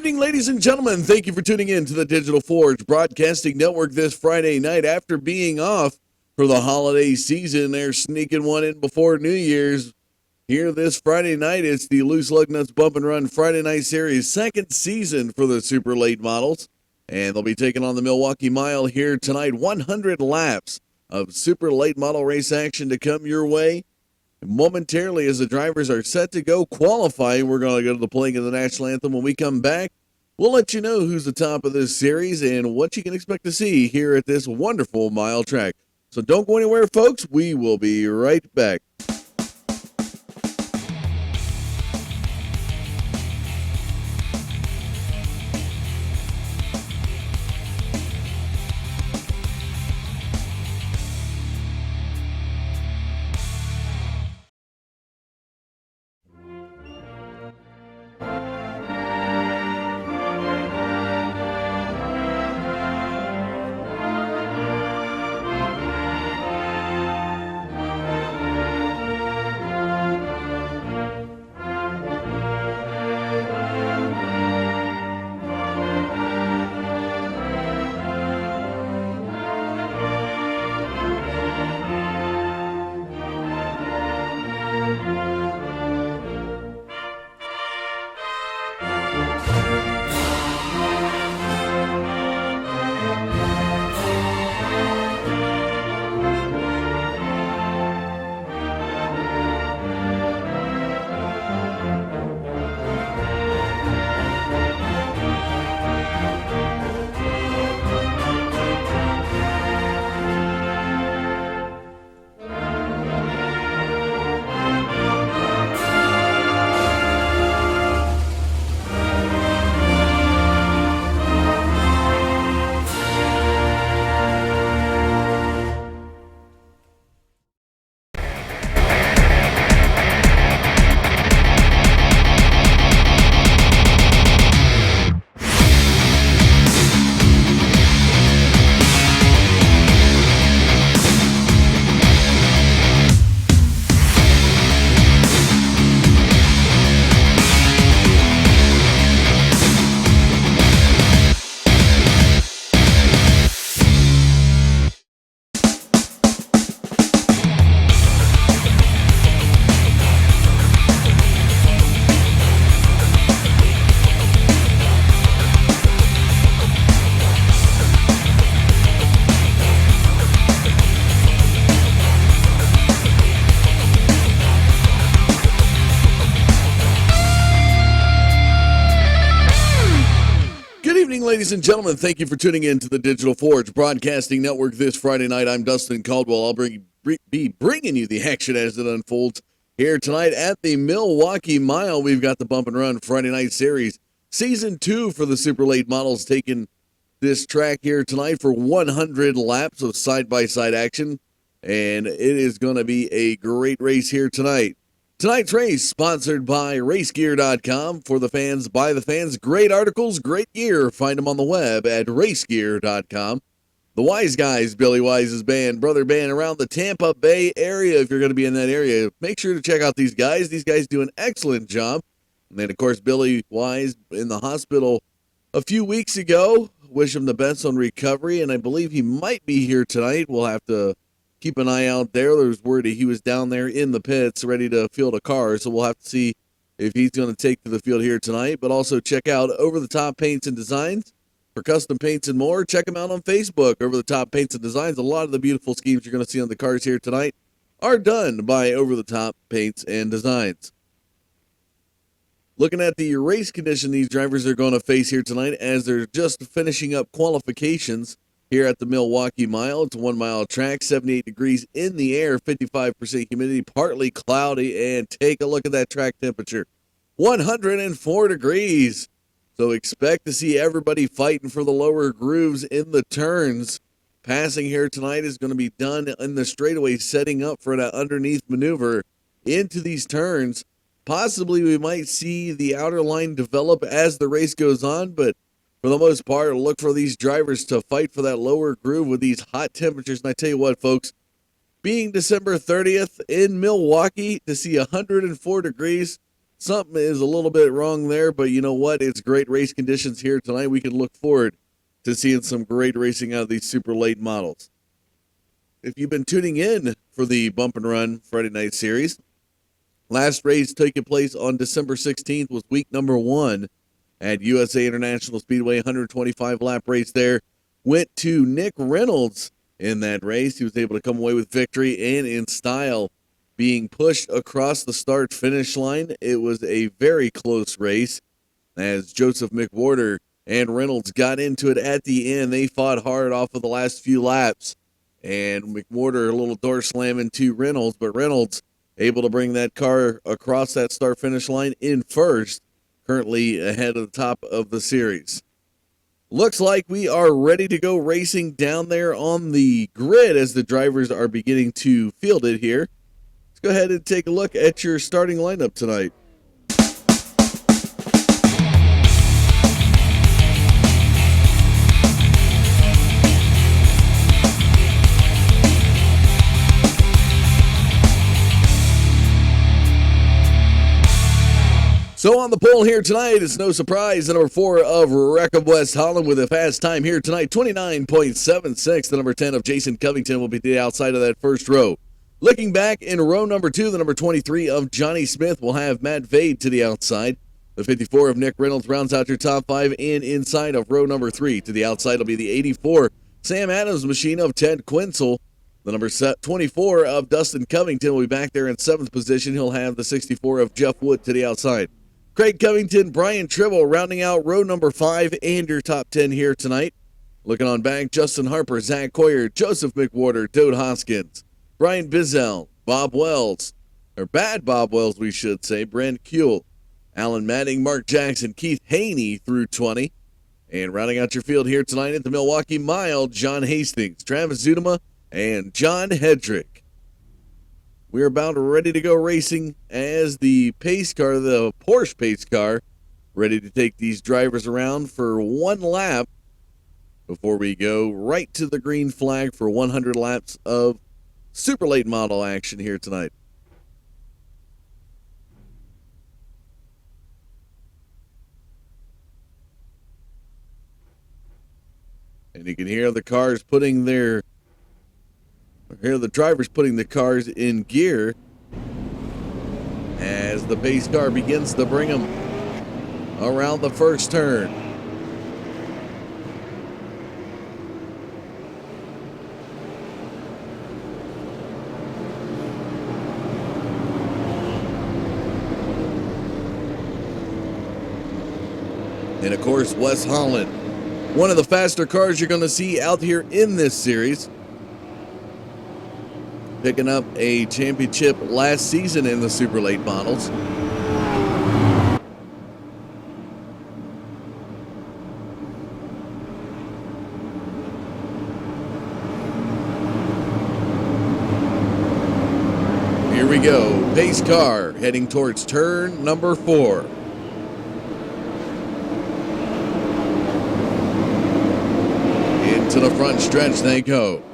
evening, ladies and gentlemen. Thank you for tuning in to the Digital Forge Broadcasting Network this Friday night. After being off for the holiday season, they're sneaking one in before New Year's. Here this Friday night, it's the Loose Lug Nuts Bump and Run Friday Night Series second season for the super late models. And they'll be taking on the Milwaukee Mile here tonight. 100 laps of super late model race action to come your way. Momentarily, as the drivers are set to go qualifying, we're going to go to the playing of the national anthem. When we come back, we'll let you know who's the top of this series and what you can expect to see here at this wonderful mile track. So don't go anywhere, folks. We will be right back. Ladies and gentlemen, thank you for tuning in to the Digital Forge Broadcasting Network this Friday night. I'm Dustin Caldwell. I'll be bringing you the action as it unfolds here tonight at the Milwaukee Mile. We've got the Bump and Run Friday Night Series Season 2 for the super late models, taking this track here tonight for 100 laps of side-by-side action, and it is going to be a great race here tonight. Tonight's race sponsored by RaceGear.com. For the fans, by the fans. Great articles, great gear. Find them on the web at RaceGear.com. The Wise Guys, Billy Wise's band, brother band around the Tampa Bay area. If you're going to be in that area, make sure to check out these guys. These guys do an excellent job. And then, of course, Billy Wise in the hospital a few weeks ago. Wish him the best on recovery, and I believe he might be here tonight. We'll have to keep an eye out there. There's word that he was down there in the pits ready to field a car, so we'll have to see if he's going to take to the field here tonight. But also check out Over the Top Paints and Designs for custom paints and more. Check them out on Facebook, Over the Top Paints and Designs. A lot of the beautiful schemes you're going to see on the cars here tonight are done by Over the Top Paints and Designs. Looking at the race condition these drivers are going to face here tonight as they're just finishing up qualifications here at the Milwaukee Mile. It's a 1 mile track, 78 degrees in the air, 55% humidity, partly cloudy, and take a look at that track temperature. 104 degrees. So expect to see everybody fighting for the lower grooves in the turns. Passing here tonight is going to be done in the straightaway, setting up for that underneath maneuver into these turns. Possibly we might see the outer line develop as the race goes on, but for the most part, look for these drivers to fight for that lower groove with these hot temperatures. And I tell you what, folks, being December 30th in Milwaukee, to see 104 degrees, something is a little bit wrong there, but you know what? It's great race conditions here tonight. We can look forward to seeing some great racing out of these super late models. If you've been tuning in for the Bump and Run Friday Night Series, last race taking place on December 16th was week number 1 at USA International Speedway. 125 lap race there. Went to Nick Reynolds in that race. He was able to come away with victory and in style, being pushed across the start-finish line. It was a very close race as Joseph McWhorter and Reynolds got into it at the end. They fought hard off of the last few laps, and McWhorter a little door slamming to Reynolds, but Reynolds able to bring that car across that start-finish line in first, currently ahead of the top of the series. Looks like we are ready to go racing down there on the grid as the drivers are beginning to field it here. Let's go ahead and take a look at your starting lineup tonight. So on the pole here tonight, it's no surprise, the number 4 of Wreck of West Holland with a fast time here tonight, 29.76. The number 10 of Jason Covington will be the outside of that first row. Looking back in row number 2, the number 23 of Johnny Smith will have Matt Vade to the outside. The 54 of Nick Reynolds rounds out your top 5, and inside of row number 3 to the outside will be the 84 Sam Adams machine of Ted Quinzel. The number 24 of Dustin Covington will be back there in 7th position. He'll have the 64 of Jeff Wood to the outside. Craig Covington, Brian Tribble rounding out row number 5 and your top 10 here tonight. Looking on back, Justin Harper, Zach Coyer, Joseph McWhorter, Dode Hoskins, Brian Bizzell, Bob Wells, or Bad Bob Wells we should say, Brent Kuehl, Alan Manning, Mark Jackson, Keith Haney through 20. And rounding out your field here tonight at the Milwaukee Mile, John Hastings, Travis Zudema, and John Hedrick. We're about ready to go racing as the pace car, the Porsche pace car, ready to take these drivers around for one lap before we go right to the green flag for 100 laps of super late model action here tonight. And you can hear the cars putting their Here the drivers putting the cars in gear as the pace car begins to bring them around the first turn. And of course, Wes Holland, one of the faster cars you're going to see out here in this series. Picking up a championship last season in the super late models. Here we go, pace car heading towards turn number 4. Into the front stretch they go.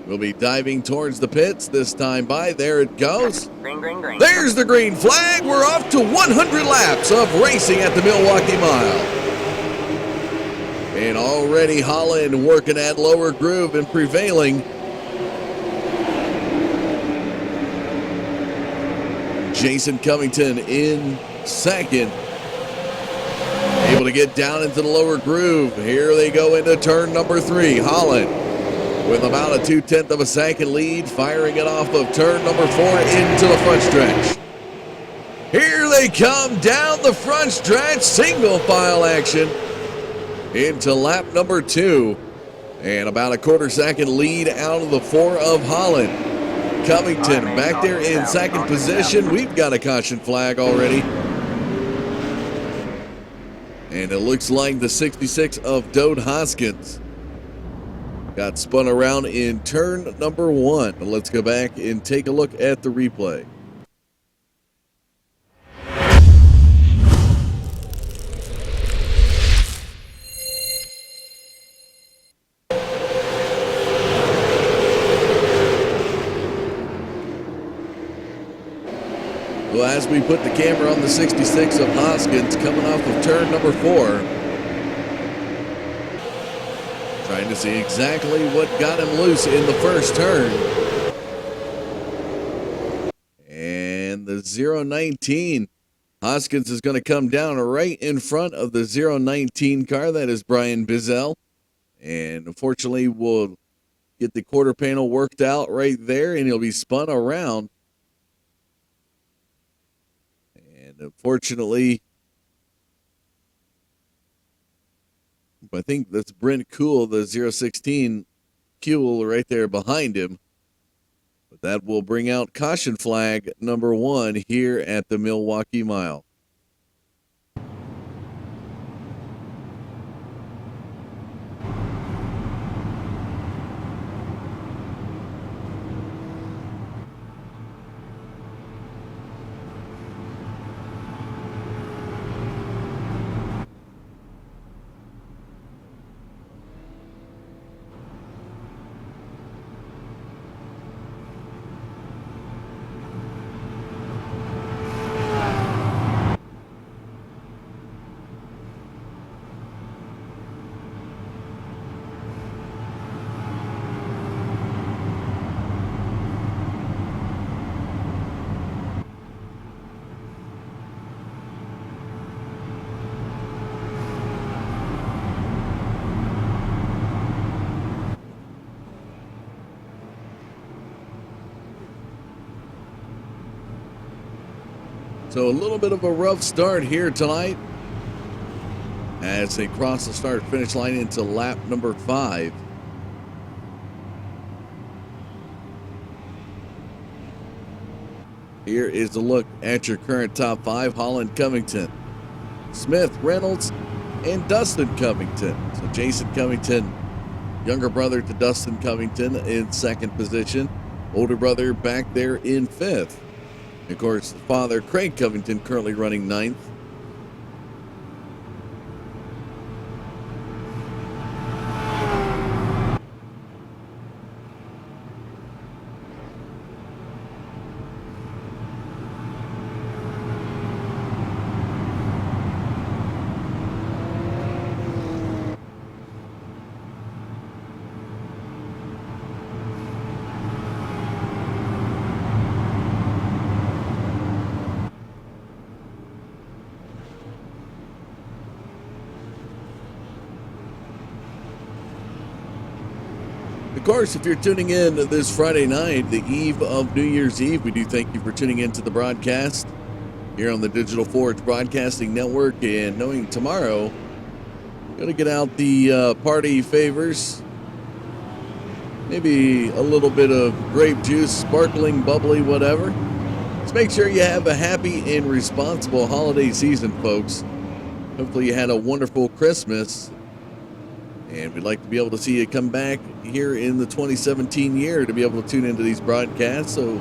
We'll be diving towards the pits this time by. There it goes. Green, green, green. There's the green flag. We're off to 100 laps of racing at the Milwaukee Mile. And already Holland working at lower groove and prevailing. Jason Covington in second. Able to get down into the lower groove. Here they go into turn number 3. Holland with about a 0.2 of a second lead, firing it off of turn number 4 into the front stretch. Here they come down the front stretch, single file action into lap number 2. And about a 1/4 second lead out of the 4 of Holland. Covington back there in second position. We've got a caution flag already. And it looks like the 66 of Dode Hoskins got spun around in turn number 1. Let's go back and take a look at the replay. Well, as we put the camera on the 66 of Hoskins coming off of turn number 4. Trying to see exactly what got him loose in the first turn. And the 019. Hoskins is going to come down right in front of the 019 car. That is Brian Bizzell. And unfortunately, we'll get the quarter panel worked out right there, and he'll be spun around. And unfortunately, I think that's Brent Kuhl, the 016 Kuhl right there behind him. But that will bring out caution flag number 1 here at the Milwaukee Mile. So a little bit of a rough start here tonight as they cross the start-finish line into lap number 5. Here is a look at your current top 5. Holland Covington, Smith, Reynolds, and Dustin Covington. So Jason Covington, younger brother to Dustin Covington, in second position. Older brother back there in 5th. Of course, the father, Craig Covington, currently running 9th. Of course, if you're tuning in this Friday night, the eve of New Year's Eve, we do thank you for tuning in to the broadcast here on the Digital Forge Broadcasting Network. And knowing tomorrow, going to get out the party favors, maybe a little bit of grape juice, sparkling, bubbly, whatever. Let's make sure you have a happy and responsible holiday season, folks. Hopefully you had a wonderful Christmas. And we'd like to be able to see you come back here in the 2017 year to be able to tune into these broadcasts. So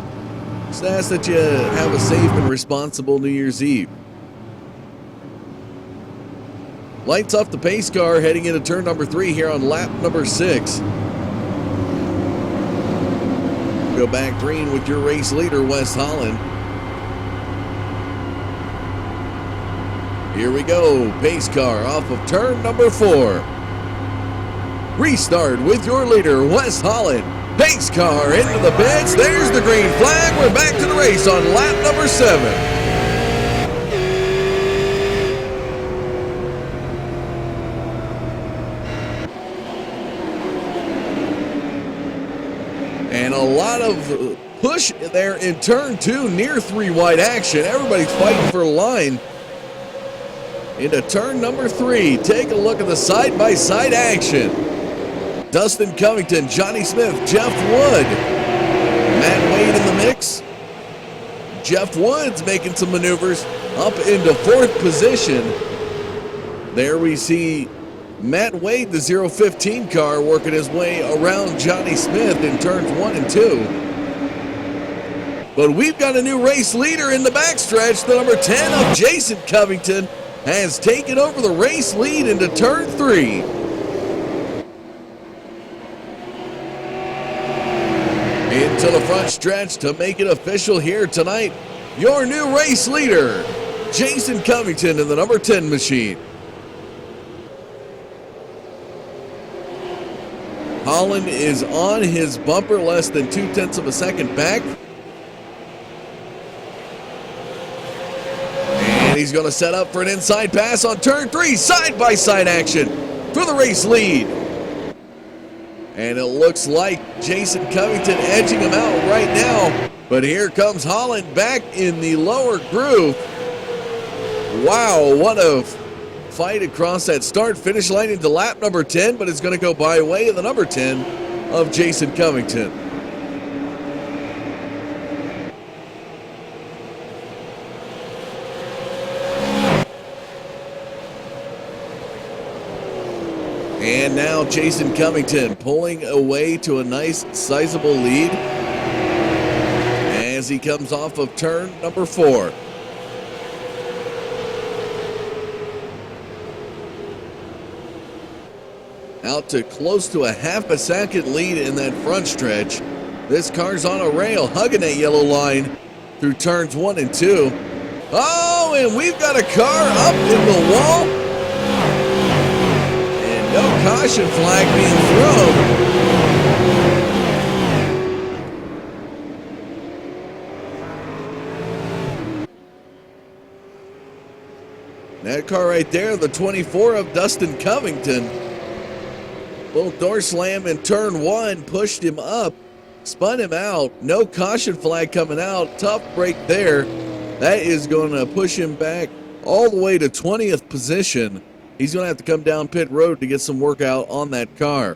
just ask that you have a safe and responsible New Year's Eve. Lights off the pace car heading into turn number 3 here on lap number 6. Go back green with your race leader, Wes Holland. Here we go. Pace car off of turn number 4. Restart with your leader, Wes Holland. Pace car into the pits. There's the green flag. We're back to the race on lap number 7. And a lot of push there in turn 2, near 3 wide action. Everybody's fighting for a line into turn number 3. Take a look at the side-by-side action. Dustin Covington, Johnny Smith, Jeff Wood, Matt Wade in the mix. Jeff Wood's making some maneuvers up into 4th position. There we see Matt Wade, the 015 car, working his way around Johnny Smith in turns 1 and 2. But we've got a new race leader in the backstretch. The number 10 of Jason Covington has taken over the race lead into turn 3. Into the front stretch to make it official here tonight your new race leader, Jason Covington in the number 10 machine. Holland is on his bumper, less than 0.2 of a second back. And he's going to set up for an inside pass on turn 3. Side-by-side action for the race lead. And it looks like Jason Covington edging him out right now. But here comes Holland back in the lower groove. Wow, what a fight across that start-finish line into lap number 10, but it's going to go by way of the number 10 of Jason Covington. And now Jason Covington pulling away to a nice sizable lead as he comes off of turn number 4. Out to close to a half a second lead in that front stretch. This car's on a rail, hugging that yellow line through turns 1 and 2. Oh, and we've got a car up in the wall. And no caution flag being thrown. That car right there, the 24 of Dustin Covington. Little door slam in turn 1, pushed him up, spun him out. No caution flag coming out. Tough break there. That is going to push him back all the way to 20th position. He's going to have to come down pit road to get some work out on that car.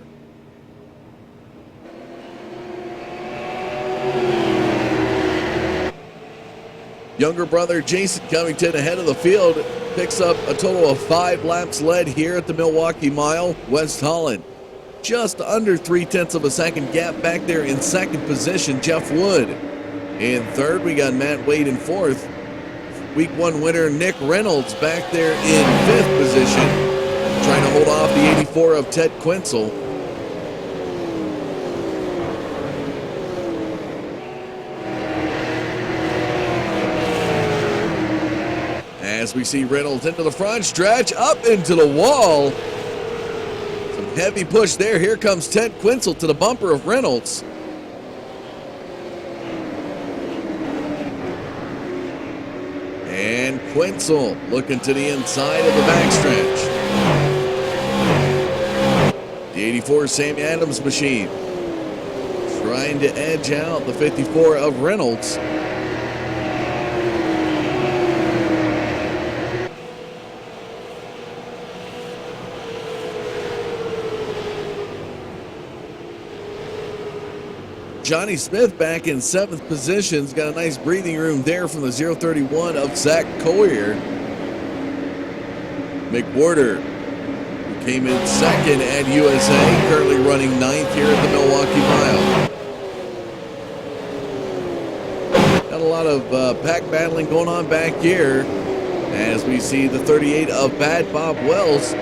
Younger brother Jason Covington ahead of the field picks up a total of 5 laps led here at the Milwaukee Mile. West Holland just under 0.3 of a second gap back there in second position. Jeff Wood in third. We got Matt Wade in fourth. Week 1 winner Nick Reynolds back there in 5th position, trying to hold off the 84 of Ted Quinzel. As we see Reynolds into the front stretch, up into the wall. Some heavy push there. Here comes Ted Quinzel to the bumper of Reynolds. And Quinzel looking to the inside of the backstretch. The 84 Sammy Adams machine trying to edge out the 54 of Reynolds. Johnny Smith back in 7th position. He's got a nice breathing room there from the 031 of Zach Collier. McWhorter, who came in 2nd at USA, currently running 9th here at the Milwaukee Mile. Got a lot of pack battling going on back here as we see the 38 of Bad Bob Wells.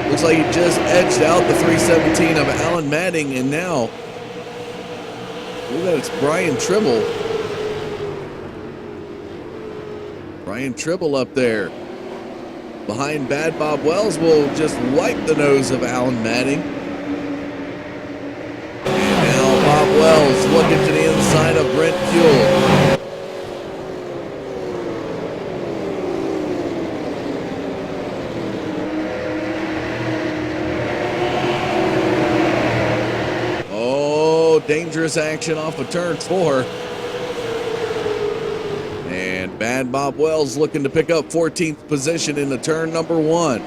Looks like he just edged out the 317 of Alan Manning, and now it's Brian Tribble. Brian Tribble up there. Behind Bad Bob Wells will just wipe the nose of Alan Manning. And now Bob Wells looking to the inside of Brent Kuehl. Dangerous action off of turn 4. And Bad Bob Wells looking to pick up 14th position into turn number 1.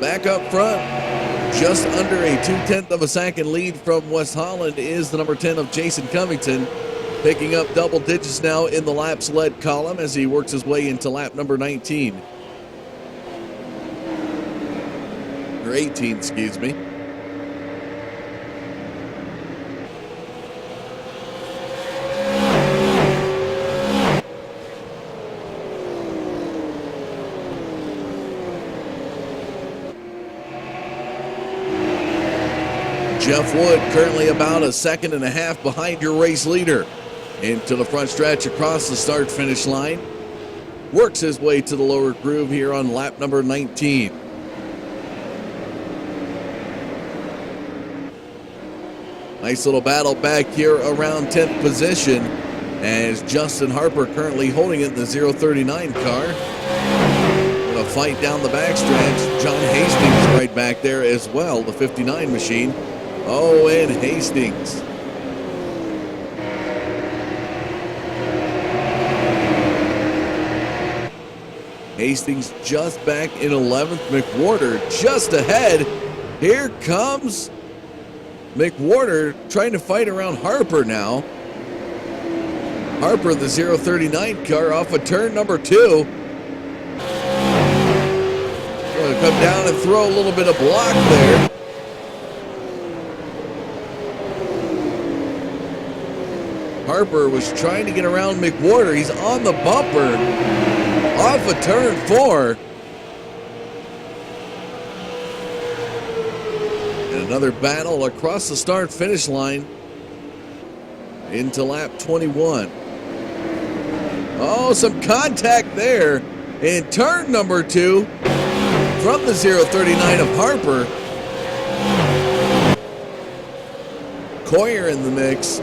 Back up front, just under a 0.2 of a second lead from West Holland is the number 10 of Jason Covington, picking up double digits now in the laps led column as he works his way into lap number 19. Or 18, excuse me. Jeff Wood currently about a second and a half behind your race leader. Into the front stretch across the start-finish line. Works his way to the lower groove here on lap number 19. Nice little battle back here around 10th position as Justin Harper currently holding it in the 039 car. Gonna fight down the backstretch. John Hastings right back there as well, the 59 machine. Oh, and Hastings. Hastings just back in 11th. McWhorter just ahead. Here comes McWhorter trying to fight around Harper now. Harper, the 039 car, off of turn number 2. Going to come down and throw a little bit of block there. Harper was trying to get around McWhorter. He's on the bumper. Off of turn 4. And another battle across the start-finish line into lap 21. Oh, some contact there in turn number 2 from the 039 of Harper. Coyer in the mix.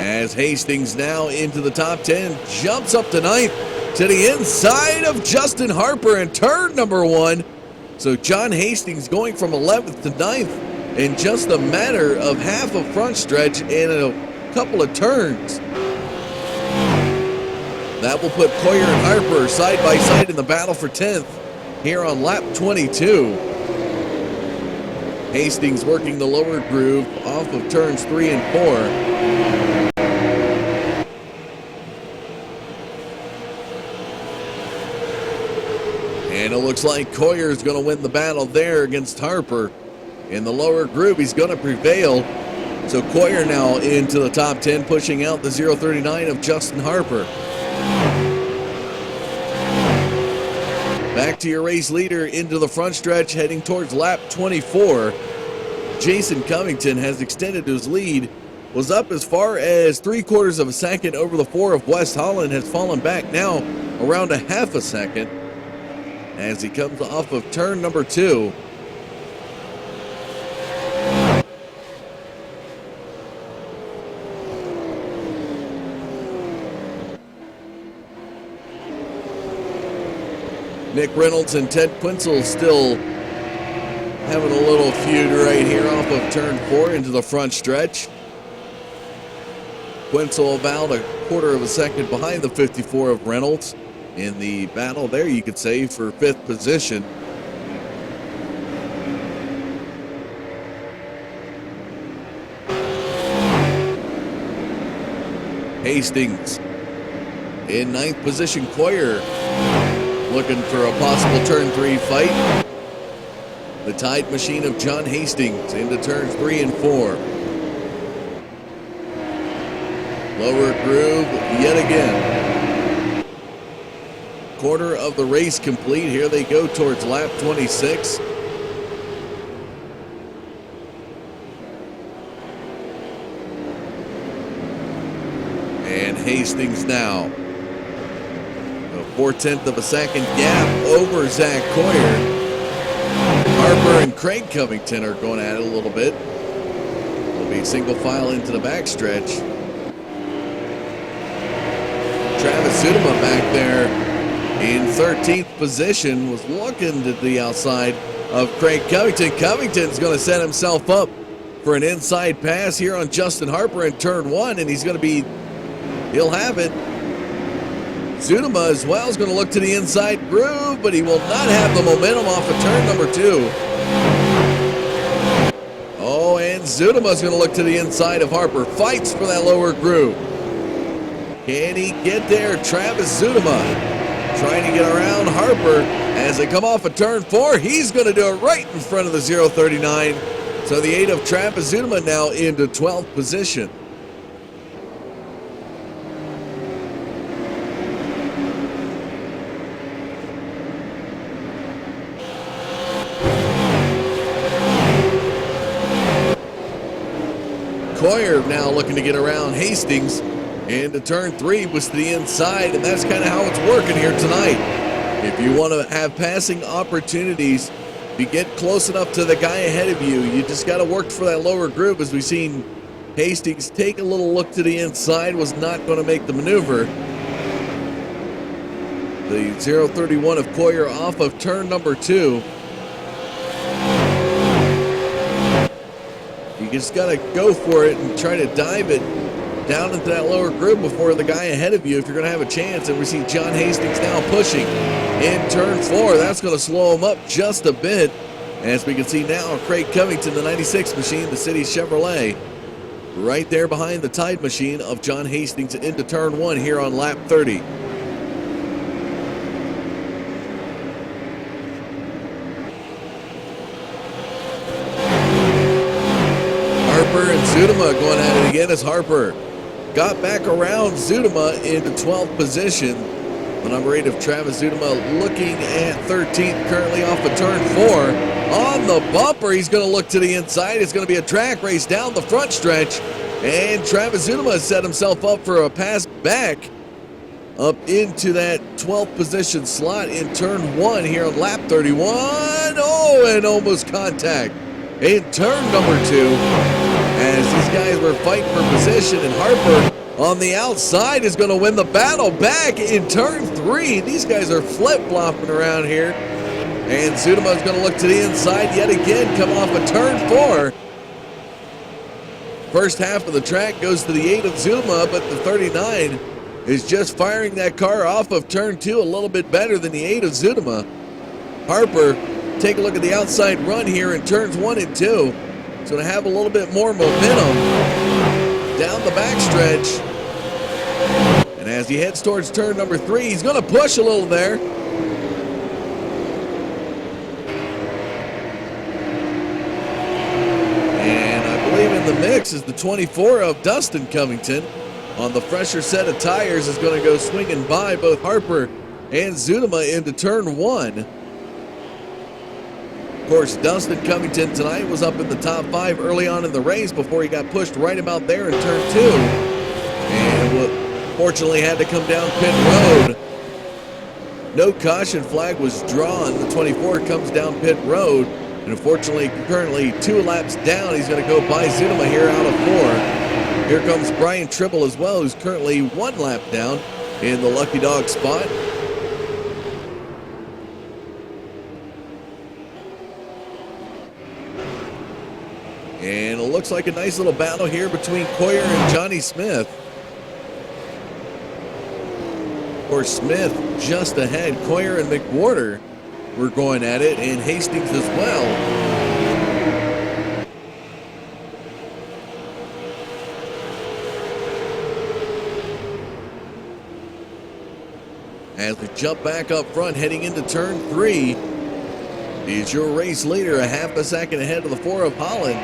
As Hastings now into the top 10, jumps up to 9th to the inside of Justin Harper in turn number 1. So John Hastings going from 11th to 9th in just a matter of half a front stretch and a couple of turns. That will put Coyer and Harper side by side in the battle for 10th here on lap 22. Hastings working the lower groove off of turns 3 and 4. And it looks like Coyer is going to win the battle there against Harper. In the lower groove, he's going to prevail. So Coyer now into the top 10, pushing out the 039 of Justin Harper. Back to your race leader into the front stretch, heading towards lap 24. Jason Covington has extended his lead. Was up as far as 3/4 of a second over the 4 of West Holland, has fallen back now around a half a second as he comes off of turn number 2. Nick Reynolds and Ted Quinzel still having a little feud right here off of turn 4 into the front stretch. Quinzel about 1/4 of a second behind the 54 of Reynolds in the battle there, you could say, for 5th position. Hastings in 9th position. Coyer looking for a possible turn 3 fight. The Tide machine of John Hastings into turns 3 and 4. Lower groove yet again. 1/4 of the race complete. Here they go towards lap 26. And Hastings now. A 4/10 of a second gap over Zach Coyer. Harper and Craig Covington are going at it a little bit. Will be single file into the backstretch. Travis Zudema back there in 13th position, was looking to the outside of Craig Covington. Covington's going to set himself up for an inside pass here on Justin Harper in turn 1, and he'll have it. Zudema as well is going to look to the inside groove, but he will not have the momentum off of turn number 2. Oh, and Zudema is going to look to the inside of Harper. Fights for that lower groove. Can he get there? Travis Zudema trying to get around Harper as they come off of turn 4. He's going to do it right in front of the 039. So the 8 of Travis Zudema now into 12th position. Coyer now looking to get around Hastings into turn 3 was to the inside, and that's kind of how it's working here tonight. If you want to have passing opportunities, if you get close enough to the guy ahead of you, you just got to work for that lower groove. As we've seen Hastings take a little look to the inside, was not going to make the maneuver. The 031 of Coyer off of turn number 2. You just got to go for it and try to dive it down into that lower groove before the guy ahead of you if you're going to have a chance. And we see John Hastings now pushing in turn 4. That's going to slow him up just a bit. As we can see now, Craig Covington, the 96 machine, the City Chevrolet, right there behind the Tide machine of John Hastings into turn 1 here on lap 30. Harper and Zudema going at it again as Harper got back around Zudema into 12th position. The number 8 of Travis Zudema looking at 13th, currently off of turn 4. On the bumper, he's going to look to the inside. It's going to be a track race down the front stretch. And Travis Zudema has set himself up for a pass back up into that 12th position slot in turn 1 here on lap 31. Oh, and almost contact in turn number 2. As these guys were fighting for position, and Harper on the outside is going to win the battle back in turn 3. These guys are flip-flopping around here. And Zudema is going to look to the inside yet again, coming off of turn 4. First half of the track goes to the 8 of Zudema, but the 39 is just firing that car off of turn 2 a little bit better than the 8 of Zudema. Harper, take a look at the outside run here in turns 1 and 2. He's going to have a little bit more momentum down the backstretch. And as he heads towards turn number 3, he's going to push a little there. And I believe in the mix is the 24 of Dustin Covington. On the fresher set of tires is going to go swinging by both Harper and Zudema into turn 1. Of course, Dustin Covington tonight was up in the top 5 early on in the race before he got pushed right about there in turn 2. And fortunately had to come down pit road. No caution flag was drawn. The 24 comes down pit road. And unfortunately, currently 2 laps down. He's going to go by Zudema here out of 4. Here comes Brian Tribble as well, who's currently 1 lap down in the Lucky Dog spot. And it looks like a nice little battle here between Coyer and Johnny Smith. Of course, Smith just ahead. Coyer and McWhorter were going at it, and Hastings as well. As we jump back up front, heading into turn 3, is your race leader, a half a second ahead of the 4 of Holland.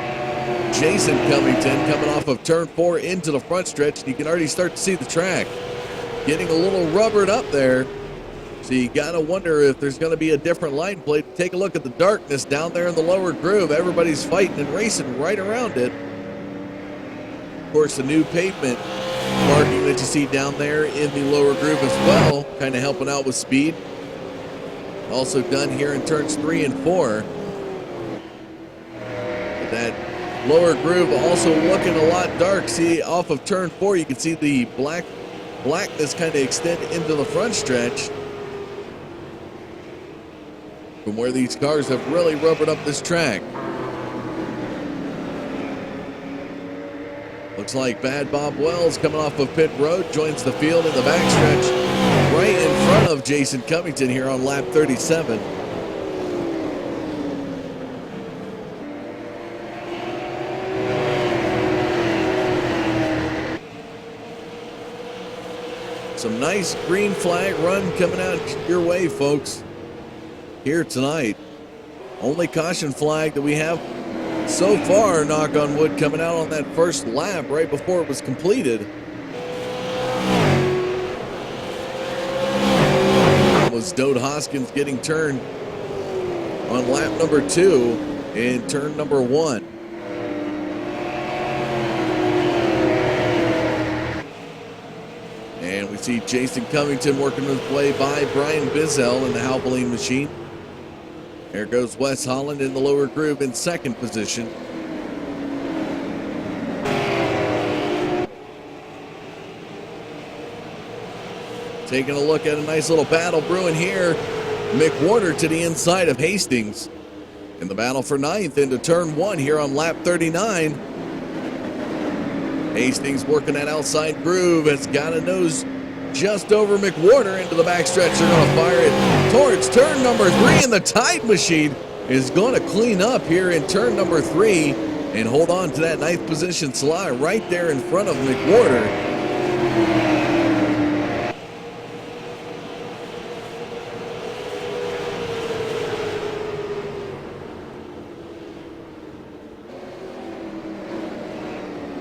Jason Covington coming off of turn 4 into the front stretch. You can already start to see the track getting a little rubbered up there. So you got to wonder if there's going to be a different line plate. Take a look at the darkness down there in the lower groove. Everybody's fighting and racing right around it. Of course, the new pavement marking that you see down there in the lower groove as well, kind of helping out with speed. Also done here in turns 3 and 4. But that lower groove also looking a lot dark. See, off of turn 4, you can see the blackness kind of extend into the front stretch from where these cars have really rubbered up this track. Looks like Bad Bob Wells coming off of pit road joins the field in the backstretch right in front of Jason Covington here on lap 37. Some nice green flag run coming out your way, folks, here tonight. Only caution flag that we have so far, knock on wood, coming out on that first lap right before it was completed. That was Dode Hoskins getting turned on lap number 2 in turn number 1. We see Jason Covington working his way by Brian Bizzell in the Halpeline machine. There goes Wes Holland in the lower groove in second position. Taking a look at a nice little battle brewing here. McWhorter to the inside of Hastings in the battle for ninth into turn one here on lap 39. Hastings working that outside groove. Has got a nose just over McWhorter into the backstretch. They're going to fire it towards turn number three, and the Tide machine is going to clean up here in turn number three and hold on to that ninth position slot right there in front of McWhorter.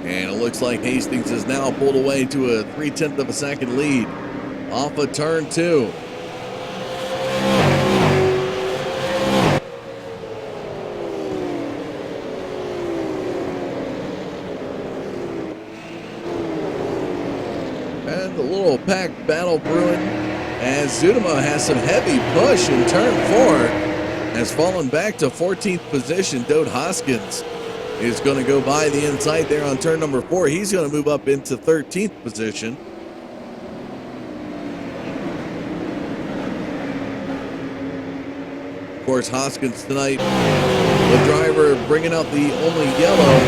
And it looks like Hastings is now pulled away to a 0.3 of a second lead off of turn two. And a little packed battle brewing as Zudema has some heavy push in turn four. Has fallen back to 14th position. Dode Hoskins is going to go by the inside there on turn number four. He's going to move up into 13th position. Of course, Hoskins tonight, the driver bringing out the only yellow.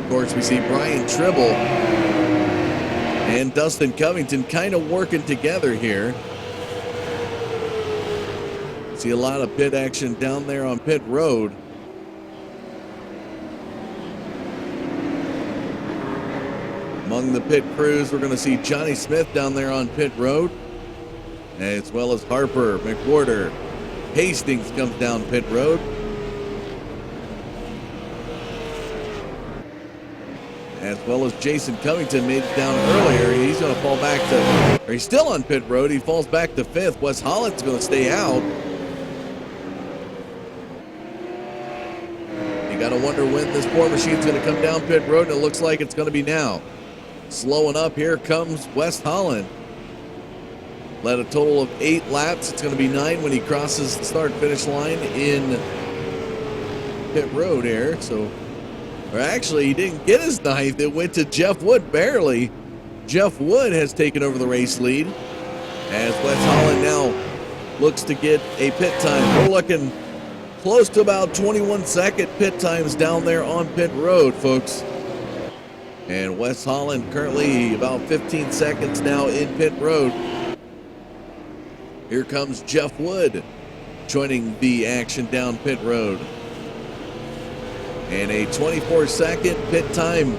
Of course, we see Brian Tribble and Dustin Covington kind of working together here. See a lot of pit action down there on pit road. Among the pit crews, we're going to see Johnny Smith down there on pit road, as well as Harper, McWhorter. Hastings comes down pit road. As well as Jason Covington made it down earlier. He's going to fall back to, or he's still on pit road. He falls back to fifth. Wes Holland's going to stay out. Got to wonder when this poor machine's going to come down pit road, and it looks like it's going to be now. Slowing up, here comes Wes Holland. Led a total of 8 laps. It's going to be 9 when he crosses the start-finish line in pit road here. So, or actually, he didn't get his 9th. It went to Jeff Wood barely. Jeff Wood has taken over the race lead as Wes Holland now looks to get a pit time. We're looking close to about 21-second pit times down there on pit road, folks. And Wes Holland currently about 15 seconds now in pit road. Here comes Jeff Wood joining the action down pit road. And a 24-second pit time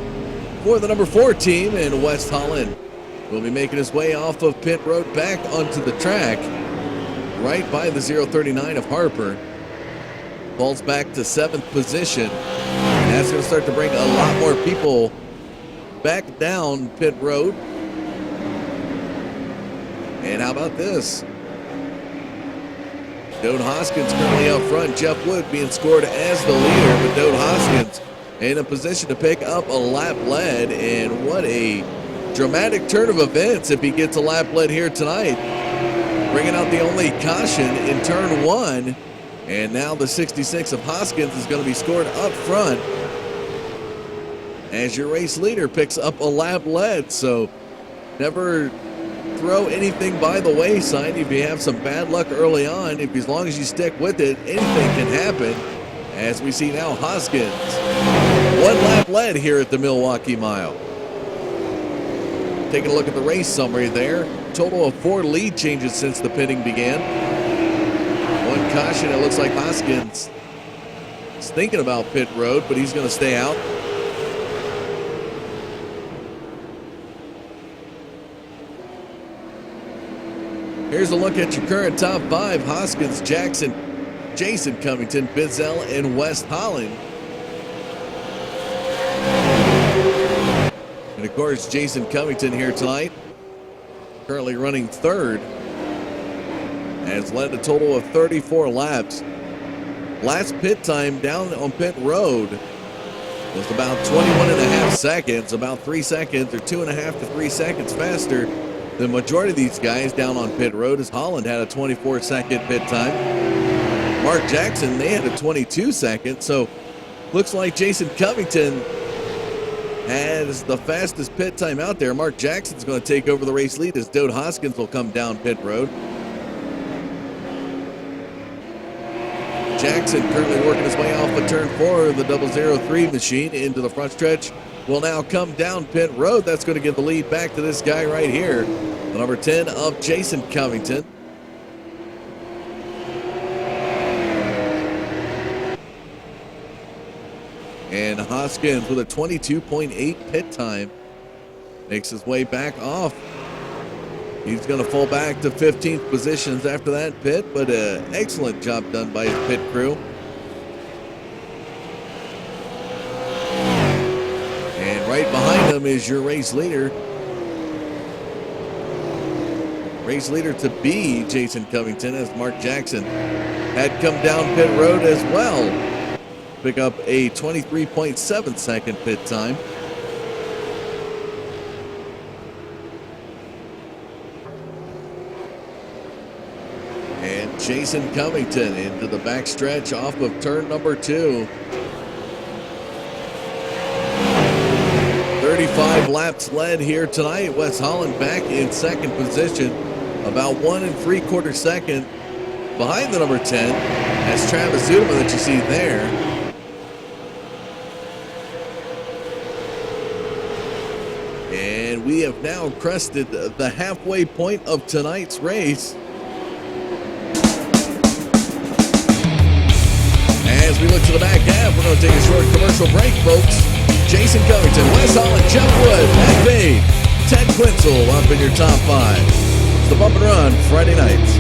for the number 4 team, and Wes Holland will be making his way off of pit road back onto the track right by the 039 of Harper. Falls back to 7th position. And that's going to start to bring a lot more people back down pit road. And how about this? Dode Hoskins currently out front. Jeff Wood being scored as the leader, but Dode Hoskins in a position to pick up a lap lead. And what a dramatic turn of events if he gets a lap lead here tonight. Bringing out the only caution in turn one. And now the 66 of Hoskins is going to be scored up front as your race leader picks up a lap lead. So never throw anything by the wayside. If you have some bad luck early on, as long as you stick with it, anything can happen. As we see now Hoskins, 1 lap lead here at the Milwaukee Mile. Taking a look at the race summary there. Total of 4 lead changes since the pitting began. 1 caution. It looks like Hoskins is thinking about pit road, but he's going to stay out. Here's a look at your current top 5. Hoskins, Jackson, Jason Covington, Bizzell, and Wes Holland. And of course, Jason Covington here tonight, currently running 3rd. Has led a total of 34 laps. Last pit time down on pit road was about 21 and a half seconds, about 3 seconds or 2.5 to 3 seconds faster. The majority of these guys down on pit road, as Holland had a 24-second pit time. Mark Jackson, they had a 22-second. So looks like Jason Covington has the fastest pit time out there. Mark Jackson's going to take over the race lead as Dode Hoskins will come down pit road. Jackson currently working his way off of turn 4 of the 003 machine into the front stretch. Will now come down pit road. That's going to give the lead back to this guy right here, the number 10 of Jason Covington. And Hoskins with a 22.8 pit time makes his way back off. He's going to fall back to 15th positions after that pit, but an excellent job done by his pit crew. And right behind him is your race leader. Race leader to be Jason Covington, as Mark Jackson had come down pit road as well. Pick up a 23.7 second pit time. And Jason Covington into the backstretch off of turn number 2. 35 laps led here tonight. Wes Holland back in second position, about 1 3/4 second behind the number 10. That's Travis Zuderman that you see there. And we have now crested the halfway point of tonight's race. As we look to the back half, we're going to take a short commercial break, folks. Jason Covington, Wes Holland, Jeff Wood, Matt Vade, Ted Quinzel up in your top 5. It's the Bump and Run Friday nights.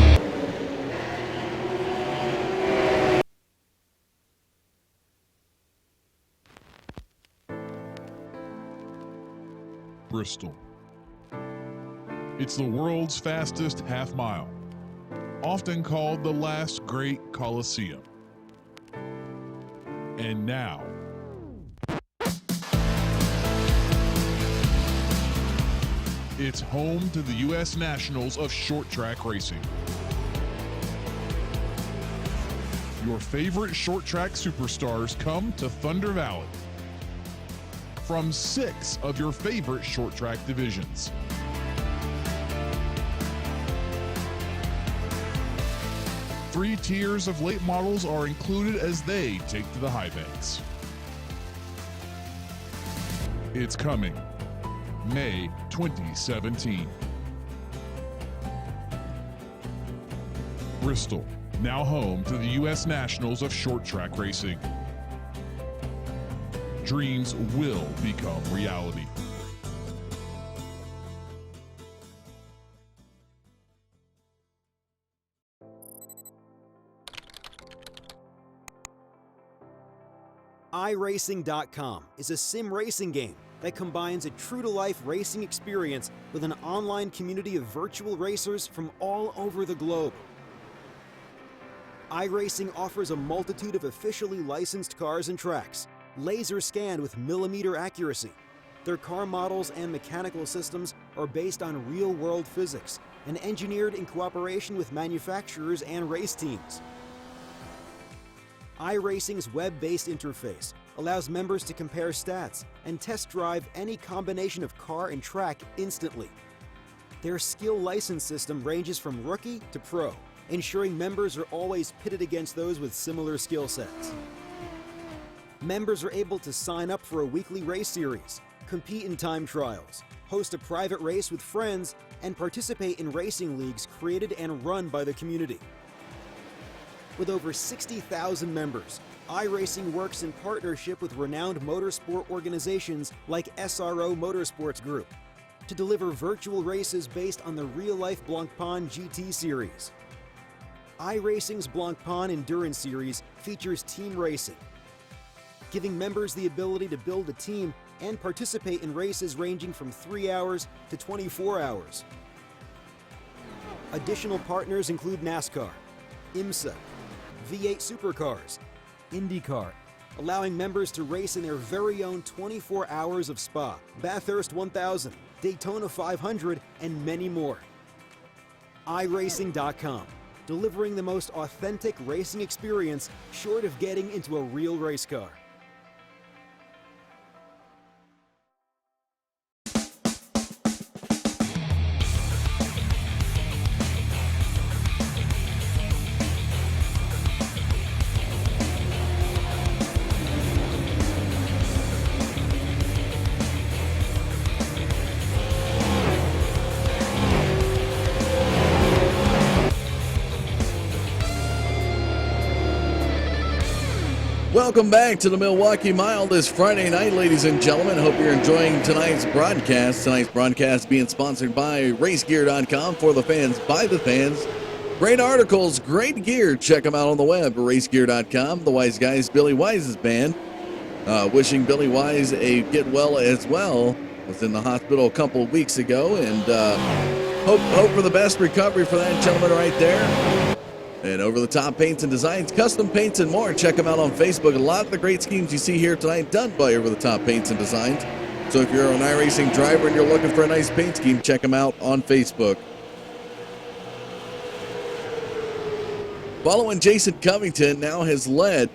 Bristol. It's the world's fastest half mile, often called the last great Coliseum. And now, it's home to the U.S. Nationals of short track racing. Your favorite short track superstars come to Thunder Valley from 6 of your favorite short track divisions. Three tiers of late models are included as they take to the high banks. It's coming May 2017. Bristol, now home to the U.S. Nationals of short track racing. Dreams will become reality. iRacing.com is a sim racing game that combines a true-to-life racing experience with an online community of virtual racers from all over the globe. iRacing offers a multitude of officially licensed cars and tracks, laser scanned with millimeter accuracy. Their car models and mechanical systems are based on real-world physics and engineered in cooperation with manufacturers and race teams. iRacing's web-based interface allows members to compare stats and test drive any combination of car and track instantly. Their skill license system ranges from rookie to pro, ensuring members are always pitted against those with similar skill sets. Members are able to sign up for a weekly race series, compete in time trials, host a private race with friends, and participate in racing leagues created and run by the community. With over 60,000 members, iRacing works in partnership with renowned motorsport organizations like SRO Motorsports Group to deliver virtual races based on the real-life Blancpain GT series. iRacing's Blancpain Endurance Series features team racing, giving members the ability to build a team and participate in races ranging from 3 hours to 24 hours. Additional partners include NASCAR, IMSA, V8 Supercars, IndyCar, allowing members to race in their very own 24 hours of Spa, Bathurst 1000, Daytona 500, and many more. iRacing.com, delivering the most authentic racing experience short of getting into a real race car. Welcome back to the Milwaukee Mile this Friday night, ladies and gentlemen. Hope you're enjoying tonight's broadcast. Tonight's broadcast being sponsored by RaceGear.com, for the fans, by the fans. Great articles, great gear. Check them out on the web, RaceGear.com. The Wise Guys, Billy Wise's band. Wishing Billy Wise a get well as well. Was in the hospital a couple of weeks ago, and hope for the best recovery for that gentleman right there. And Over the Top Paints and Designs, custom paints and more. Check them out on Facebook. A lot of the great schemes you see here tonight done by Over the Top Paints and Designs. So if you're an iRacing driver and you're looking for a nice paint scheme, check them out on Facebook. Following Jason Covington now has led.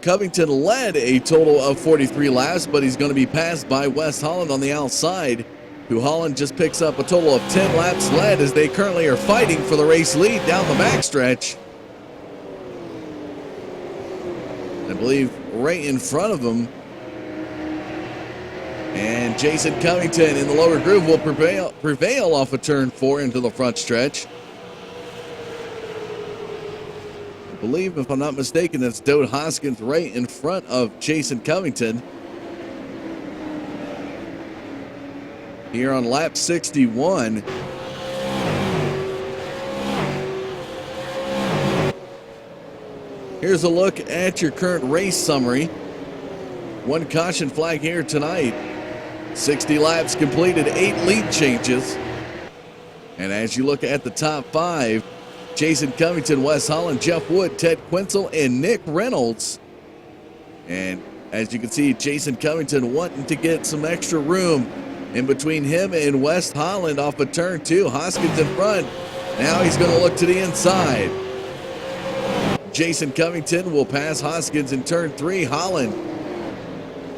Covington led a total of 43 laps, but he's going to be passed by Wes Holland on the outside, who Holland just picks up a total of 10 laps led as they currently are fighting for the race lead down the backstretch. I believe right in front of them. And Jason Covington in the lower groove will prevail off of turn 4 into the front stretch. I believe, if I'm not mistaken, that's Dode Hoskins right in front of Jason Covington. Here on lap 61. Here's a look at your current race summary. One caution flag here tonight. 60 laps completed, 8 lead changes. And as you look at the top 5, Jason Covington, Wes Holland, Jeff Wood, Ted Quinzel, and Nick Reynolds. And as you can see, Jason Covington wanting to get some extra room in between him and Wes Holland off of turn 2. Hoskins in front. Now he's going to look to the inside. Jason Covington will pass Hoskins in turn 3. Holland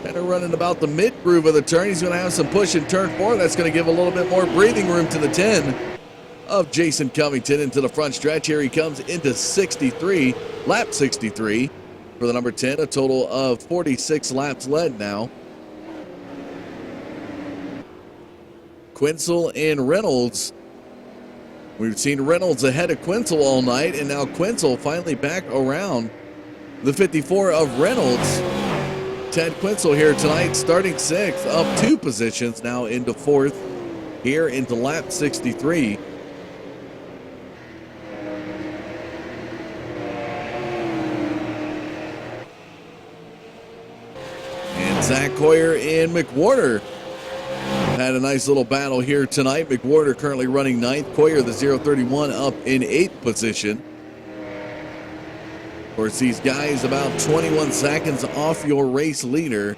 kind of running about the mid-groove of the turn. He's going to have some push in turn 4. That's going to give a little bit more breathing room to the 10 of Jason Covington into the front stretch. Here he comes into 63, lap 63 for the number 10. A total of 46 laps led now. Quinzel and Reynolds. We've seen Reynolds ahead of Quinzel all night, and now Quinzel finally back around the 54 of Reynolds. Ted Quinzel here tonight, starting 6th, up 2 positions, now into 4th, here into lap 63. And Zach Coyer and McWhorter had a nice little battle here tonight. McWhorter currently running 9th. Coyer, the 031, up in 8th position. Of course, these guys about 21 seconds off your race leader.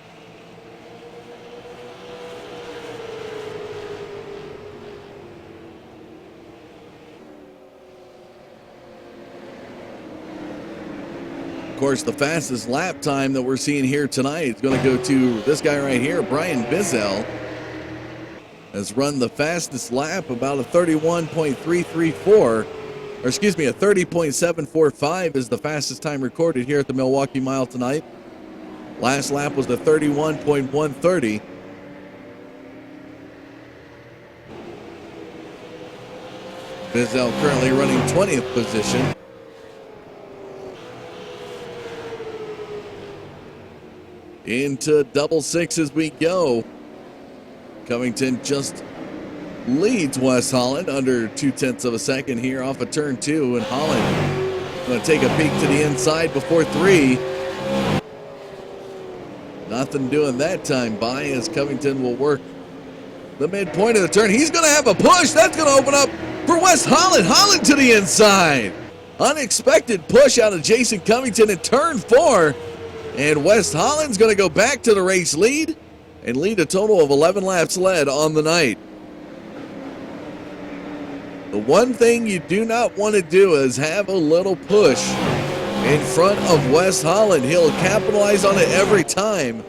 Of course, the fastest lap time that we're seeing here tonight is going to go to this guy right here, Brian Bizzell. Has run the fastest lap, about a 31.334, or excuse me, a 30.745 is the fastest time recorded here at the Milwaukee Mile tonight. Last lap was the 31.130. Bizzell currently running 20th position. Into double six as we go. Covington just leads Wes Holland under 0.2 of a second here off of turn 2, and Holland going to take a peek to the inside before 3. Nothing doing that time by as Covington will work the midpoint of the turn. He's going to have a push. That's going to open up for Wes Holland. Holland to the inside. Unexpected push out of Jason Covington in turn 4. And West Holland's going to go back to the race lead and lead a total of 11 laps led on the night. The one thing you do not want to do is have a little push in front of West Holland. He'll capitalize on it every time.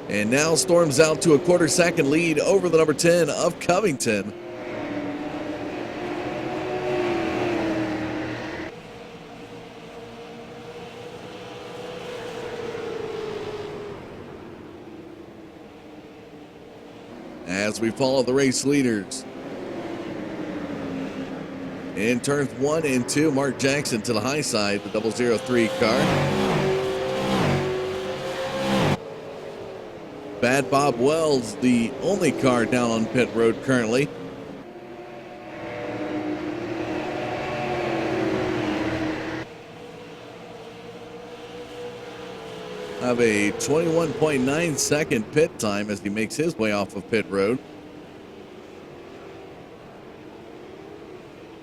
And now storms out to a quarter-second lead over the number 10 of Covington. As we follow the race leaders. In turns 1 and 2, Mark Jackson to the high side, the 003 car. Bad Bob Wells, the only car down on pit road currently. Have a 21.9 second pit time as he makes his way off of pit road.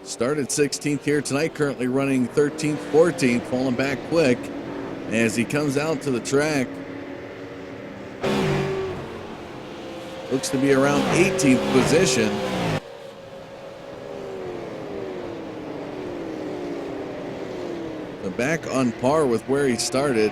Started 16th here tonight, currently running 13th, 14th, falling back quick as he comes out to the track. Looks to be around 18th position. So back on par with where he started.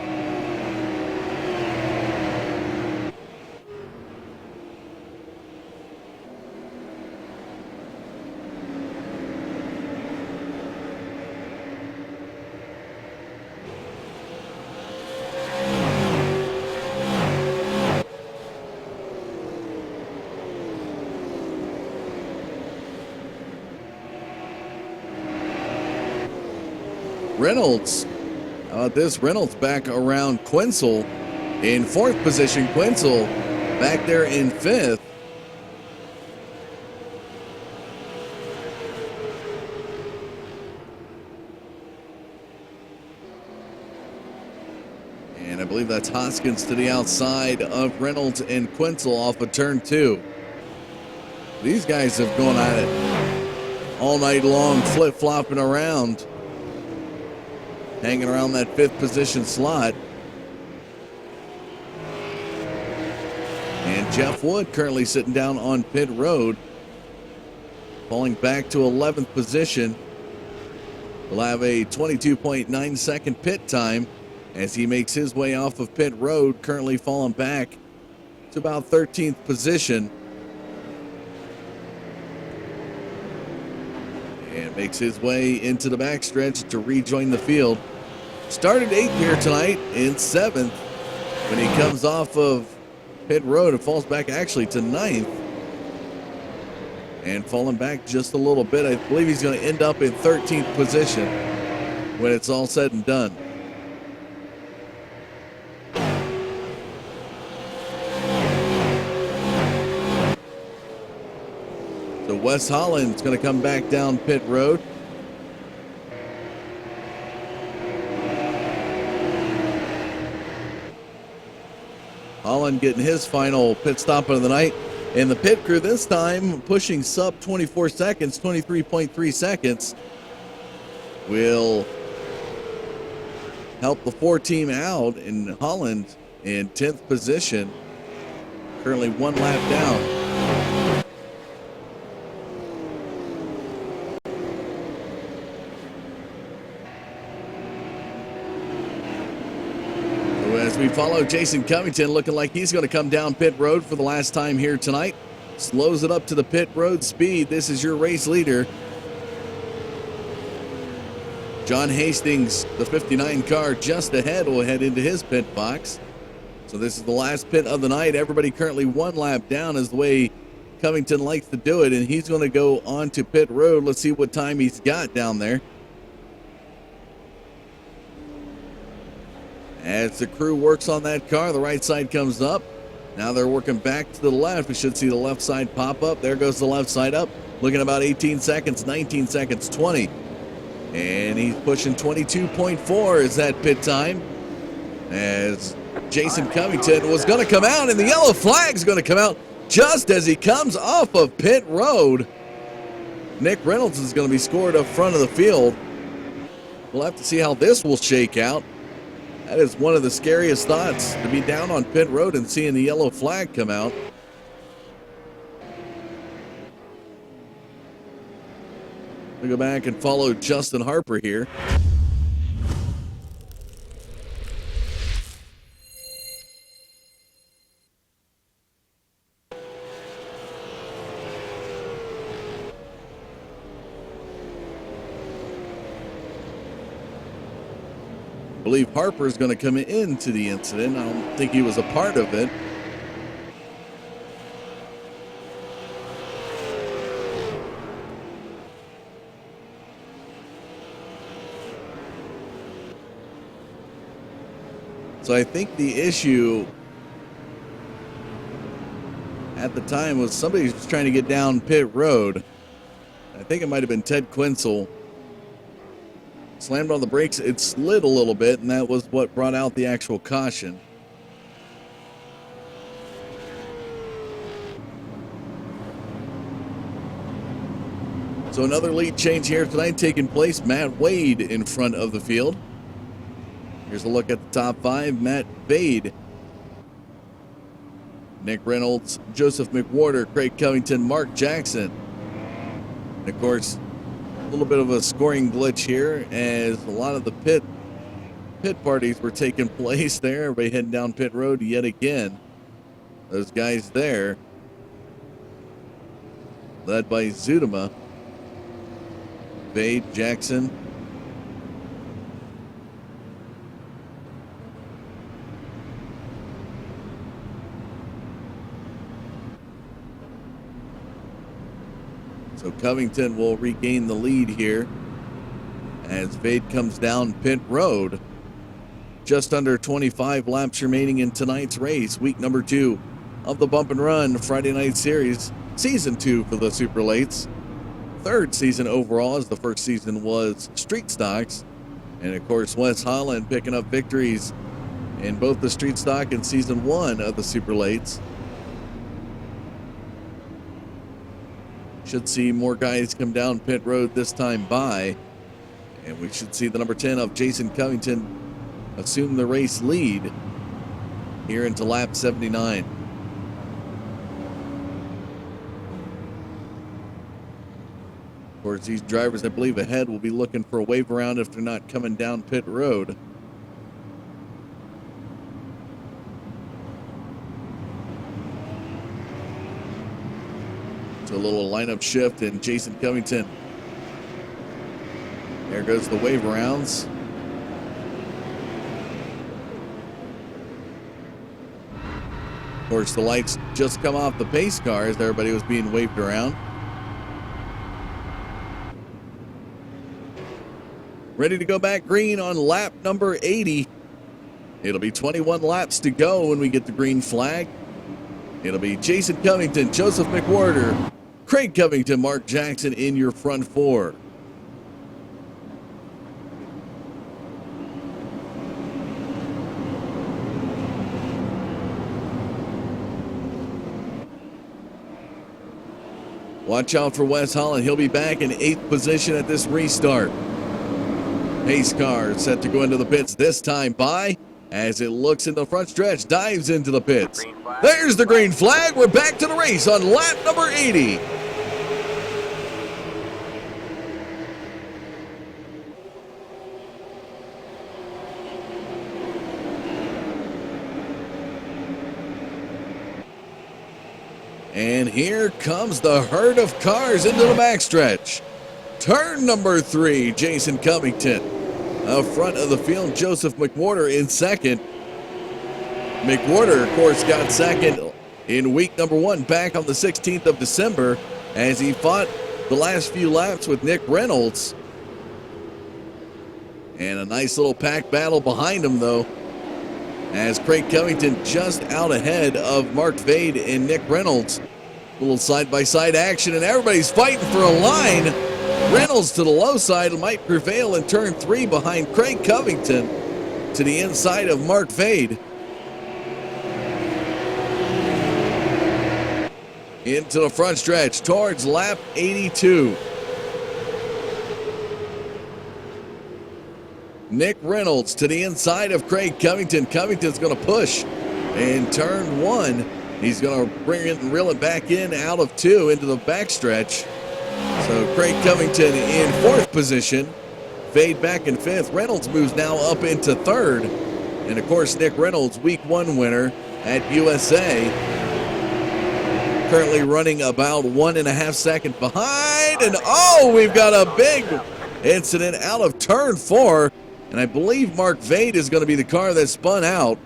Reynolds, how about this? Reynolds back around Quinzel in 4th position. Quinzel back there in 5th. And I believe that's Hoskins to the outside of Reynolds and Quinzel off of turn 2. These guys have gone at it all night long, flip-flopping around. Hanging around that 5th position slot. And Jeff Wood currently sitting down on pit road. Falling back to 11th position. Will have a 22.9 second pit time as he makes his way off of pit road. Currently falling back to about 13th position. And makes his way into the backstretch to rejoin the field. Started 8th here tonight in 7th. When he comes off of pit road, it falls back actually to 9th. And falling back just a little bit. I believe he's going to end up in 13th position when it's all said and done. So Wes Holland's going to come back down pit road. Holland getting his final pit stop of the night. And the pit crew this time pushing sub 24 seconds, 23.3 seconds. Will help the 4 team out in Holland in 10th position. Currently 1 lap down. As we follow Jason Covington, looking like he's going to come down pit road for the last time here tonight. Slows it up to the pit road speed. This is your race leader. John Hastings, the 59 car just ahead, will head into his pit box. So this is the last pit of the night. Everybody currently 1 lap down is the way Covington likes to do it, and he's going to go on to pit road. Let's see what time he's got down there. As the crew works on that car, the right side comes up. Now they're working back to the left. We should see the left side pop up. There goes the left side up. Looking about 18 seconds, 19 seconds, 20. And he's pushing 22.4 is that pit time. As Jason Covington was going to come out, and the yellow flag's going to come out just as he comes off of pit road. Nick Reynolds is going to be scored up front of the field. We'll have to see how this will shake out. That is one of the scariest thoughts, to be down on pit road and seeing the yellow flag come out. We go back and follow Justin Harper here. I believe Harper is going to come into the incident. I don't think he was a part of it. So I think the issue at the time was somebody was trying to get down pit road. I think it might have been Ted Quinzel. Slammed on the brakes, it slid a little bit, and that was what brought out the actual caution. So another lead change here tonight taking place. Matt Wade in front of the field. Here's a look at the top five. Matt Wade, Nick Reynolds, Joseph McWhorter, Craig Covington, Mark Jackson. And of course, a little bit of a scoring glitch here as a lot of the pit parties were taking place there. Everybody heading down pit road yet again. Those guys there, led by Zudema, Vade, Jackson. So Covington will regain the lead here as Vade comes down pit road. Just under 25 laps remaining in tonight's race, week number 2 of the Bump and Run Friday Night Series, season 2 for the Super Lates. Third season overall, as the first season was Street Stocks. And of course, Wes Holland picking up victories in both the Street Stock and season 1 of the Super Lates. Should see more guys come down pit road this time by. And we should see the number 10 of Jason Covington assume the race lead here into lap 79. Of course, these drivers, I believe, ahead will be looking for a wave around if they're not coming down pit road. A little lineup shift, and Jason Covington. There goes the wave arounds. Of course, the lights just come off the pace car as everybody was being waved around. Ready to go back green on lap number 80. It'll be 21 laps to go when we get the green flag. It'll be Jason Covington, Joseph McWhorter, Craig Covington, Mark Jackson in your front four. Watch out for Wes Holland. He'll be back in 8th position at this restart. Pace car set to go into the pits this time by as it looks in the front stretch, dives into the pits. There's the green flag. We're back to the race on lap number 80. And here comes the herd of cars into the backstretch. Turn number 3, Jason Covington. Up front of the field, Joseph McWhorter in second. McWhorter, of course, got second in week number 1 back on the 16th of December as he fought the last few laps with Nick Reynolds. And a nice little pack battle behind him, though, as Craig Covington just out ahead of Mark Vade and Nick Reynolds. A little side-by-side action, and everybody's fighting for a line. Reynolds to the low side might prevail in turn 3 behind Craig Covington to the inside of Mark Vade. Into the front stretch towards lap 82. Nick Reynolds to the inside of Craig Covington. Covington's going to push in turn 1. He's going to bring it and reel it back in out of 2 into the backstretch. So Craig Covington in 4th position. Vade back in 5th. Reynolds moves now up into 3rd. And of course, Nick Reynolds, week 1 winner at USA. Currently running about 1.5 seconds behind. And oh, we've got a big incident out of turn 4. And I believe Mark Vade is going to be the car that spun out.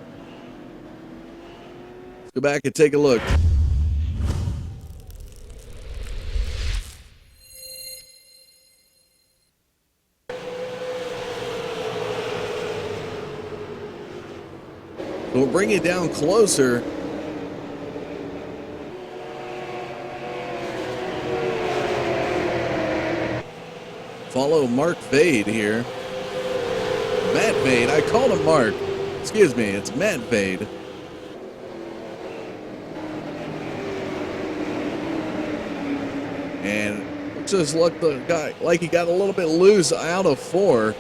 Let's go back and take a look. We'll bring it down closer. Follow Mark Vade here. Matt Vade. I called him Mark. Excuse me, it's Matt Vade. And just looked the guy like he got a little bit loose out of 4.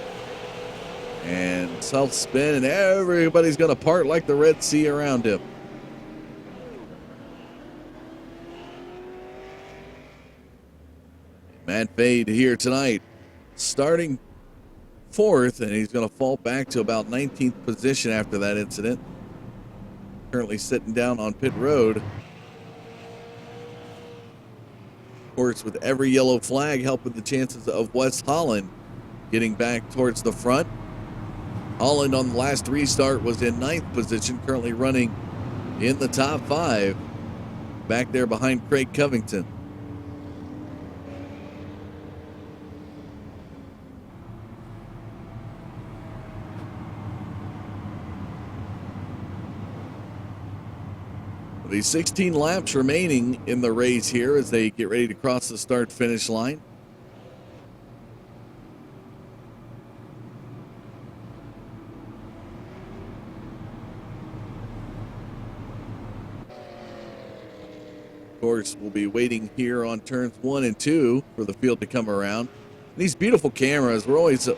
And self-spin, and everybody's going to part like the Red Sea around him. Matt Vade here tonight, starting 4th, and he's going to fall back to about 19th position after that incident. Currently sitting down on pit road. Of course, with every yellow flag helping the chances of Wes Holland getting back towards the front. Holland on the last restart was in 9th position, currently running in the top 5. Back there behind Craig Covington. The 16 laps remaining in the race here as they get ready to cross the start-finish line. Of course, we'll be waiting here on turns 1 and 2 for the field to come around. These beautiful cameras, we're always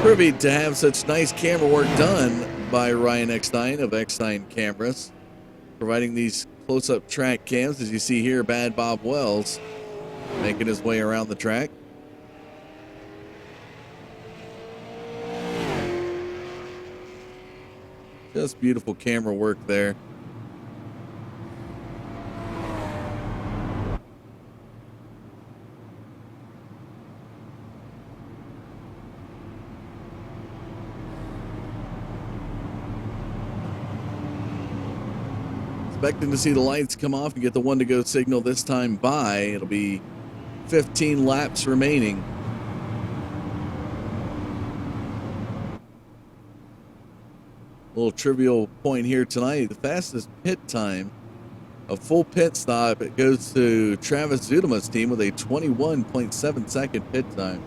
privy to have such nice camera work done by Ryan Eckstein of Eckstein Cameras, providing these close-up track cams. As you see here, Bad Bob Wells making his way around the track. Just beautiful camera work there. Expecting to see the lights come off and get the one to go signal this time by. It'll be 15 laps remaining. Little trivial point here tonight. The fastest pit time, a full pit stop, it goes to Travis Zudema's team with a 21.7 second pit time.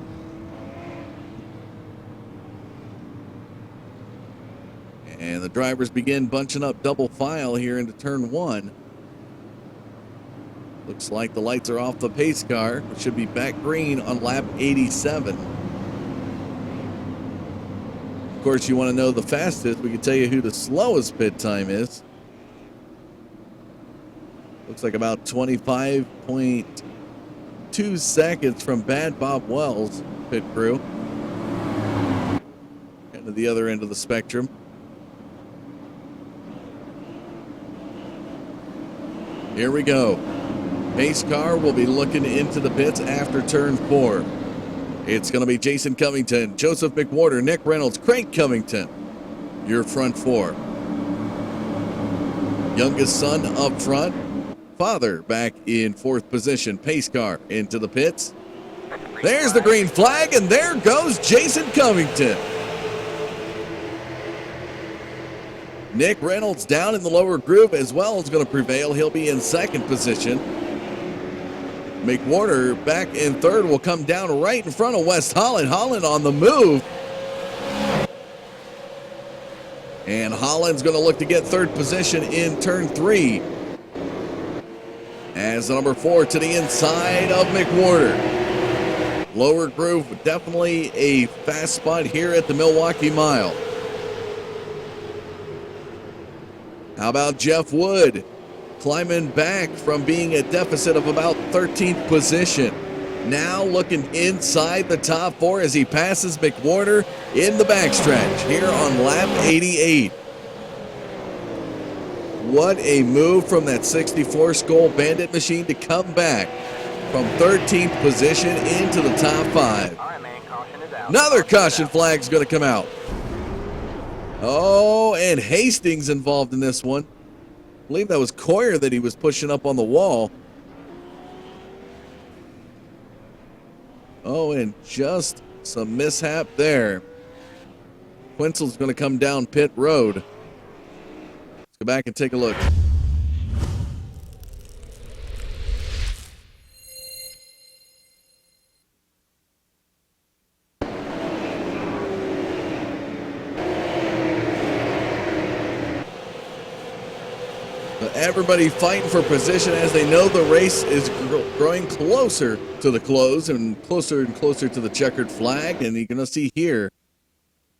And the drivers begin bunching up double file here into turn 1. Looks like the lights are off the pace car. It should be back green on lap 87. Of course, you want to know the fastest. We can tell you who the slowest pit time is. Looks like about 25.2 seconds from Bad Bob Wells' pit crew. Kind of the other end of the spectrum. Here we go. Pace car will be looking into the pits after turn 4. It's going to be Jason Covington, Joseph McWhorter, Nick Reynolds, Craig Covington, your front 4. Youngest son up front. Father back in 4th position. Pace car into the pits. There's the green flag, and there goes Jason Covington. Nick Reynolds down in the lower group as well is going to prevail. He'll be in 2nd position. McWhorter back in 3rd will come down right in front of West Holland. Holland on the move. And Holland's going to look to get 3rd position in turn 3. As the number 4 to the inside of McWhorter. Lower groove, definitely a fast spot here at the Milwaukee Mile. How about Jeff Wood climbing back from being a deficit of about 13th position? Now looking inside the top 4 as he passes McWhorter in the backstretch here on lap 88. What a move from that 64 Skoal Bandit machine to come back from 13th position into the top 5. All right, man, caution is out. Another caution flag's going to come out. Oh, and Hastings involved in this one. I believe that was Coyer that he was pushing up on the wall. Oh, and just some mishap there. Quincel's going to come down pit road. Let's go back and take a look. Everybody fighting for position as they know the race is growing closer to the close and closer to the checkered flag. And you're going to see here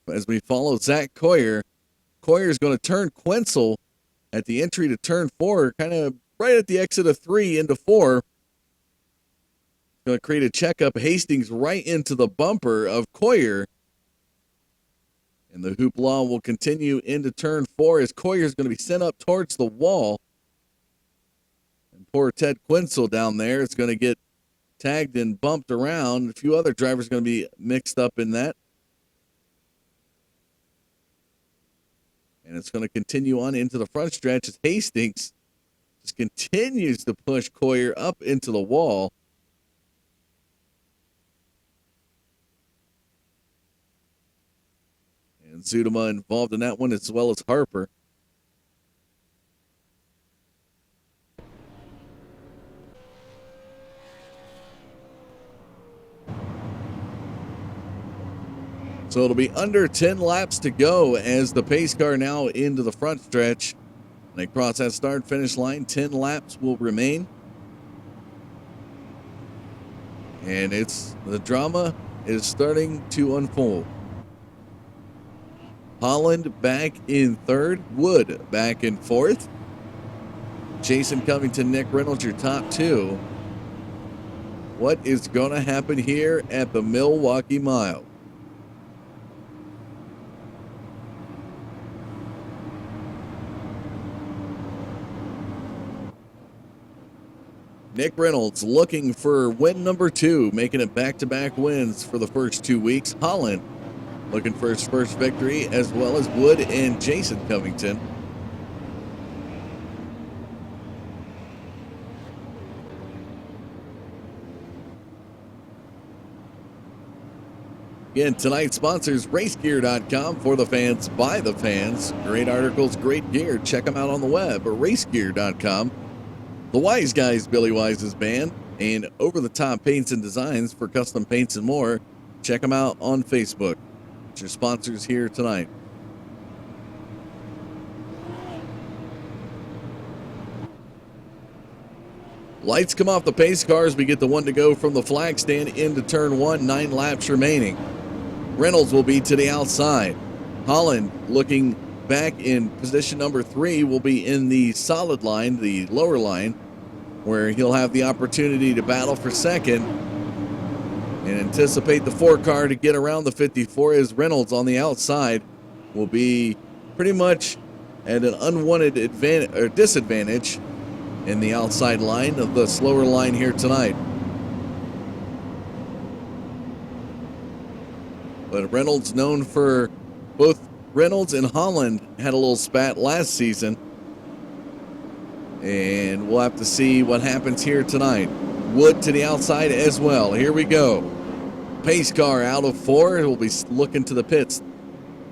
as we follow Zach Coyer. Coyer is going to turn Quencel at the entry to turn 4, kind of right at the exit of 3 into 4. Going to create a checkup. Hastings right into the bumper of Coyer. And the hoopla will continue into turn 4 as Coyer is going to be sent up towards the wall. And poor Ted Quencel down there is going to get tagged and bumped around. A few other drivers are going to be mixed up in that. And it's going to continue on into the front stretch as Hastings just continues to push Coyer up into the wall. And Zudema involved in that one as well as Harper. So it'll be under 10 laps to go as the pace car now into the front stretch. And they cross that start-finish line. 10 laps will remain. And the drama is starting to unfold. Holland back in 3rd. Wood back in 4th. Jason Covington, Nick Reynolds, your top 2. What is going to happen here at the Milwaukee Mile? Nick Reynolds looking for win number 2, making it back-to-back wins for the first 2 weeks. Holland looking for his first victory, as well as Wood and Jason Covington. Again, tonight's sponsors, racegear.com, for the fans, by the fans. Great articles, great gear. Check them out on the web at racegear.com. The Wise Guys, Billy Wise's band, and Over the Top Paints and Designs for custom paints and more. Check them out on Facebook. It's your sponsors here tonight. Lights come off the pace cars. We get the one to go from the flag stand into turn 1, 9 laps remaining. Reynolds will be to the outside. Holland looking back in position number 3 will be in the solid line, the lower line, where he'll have the opportunity to battle for second and anticipate the 4 car to get around the 54 as Reynolds on the outside will be pretty much at an unwanted advantage or disadvantage in the outside line of the slower line here tonight. But Reynolds, known for both Reynolds and Holland, had a little spat last season. And we'll have to see what happens here tonight. Wood to the outside as well. Here we go. Pace car out of 4. It will be looking to the pits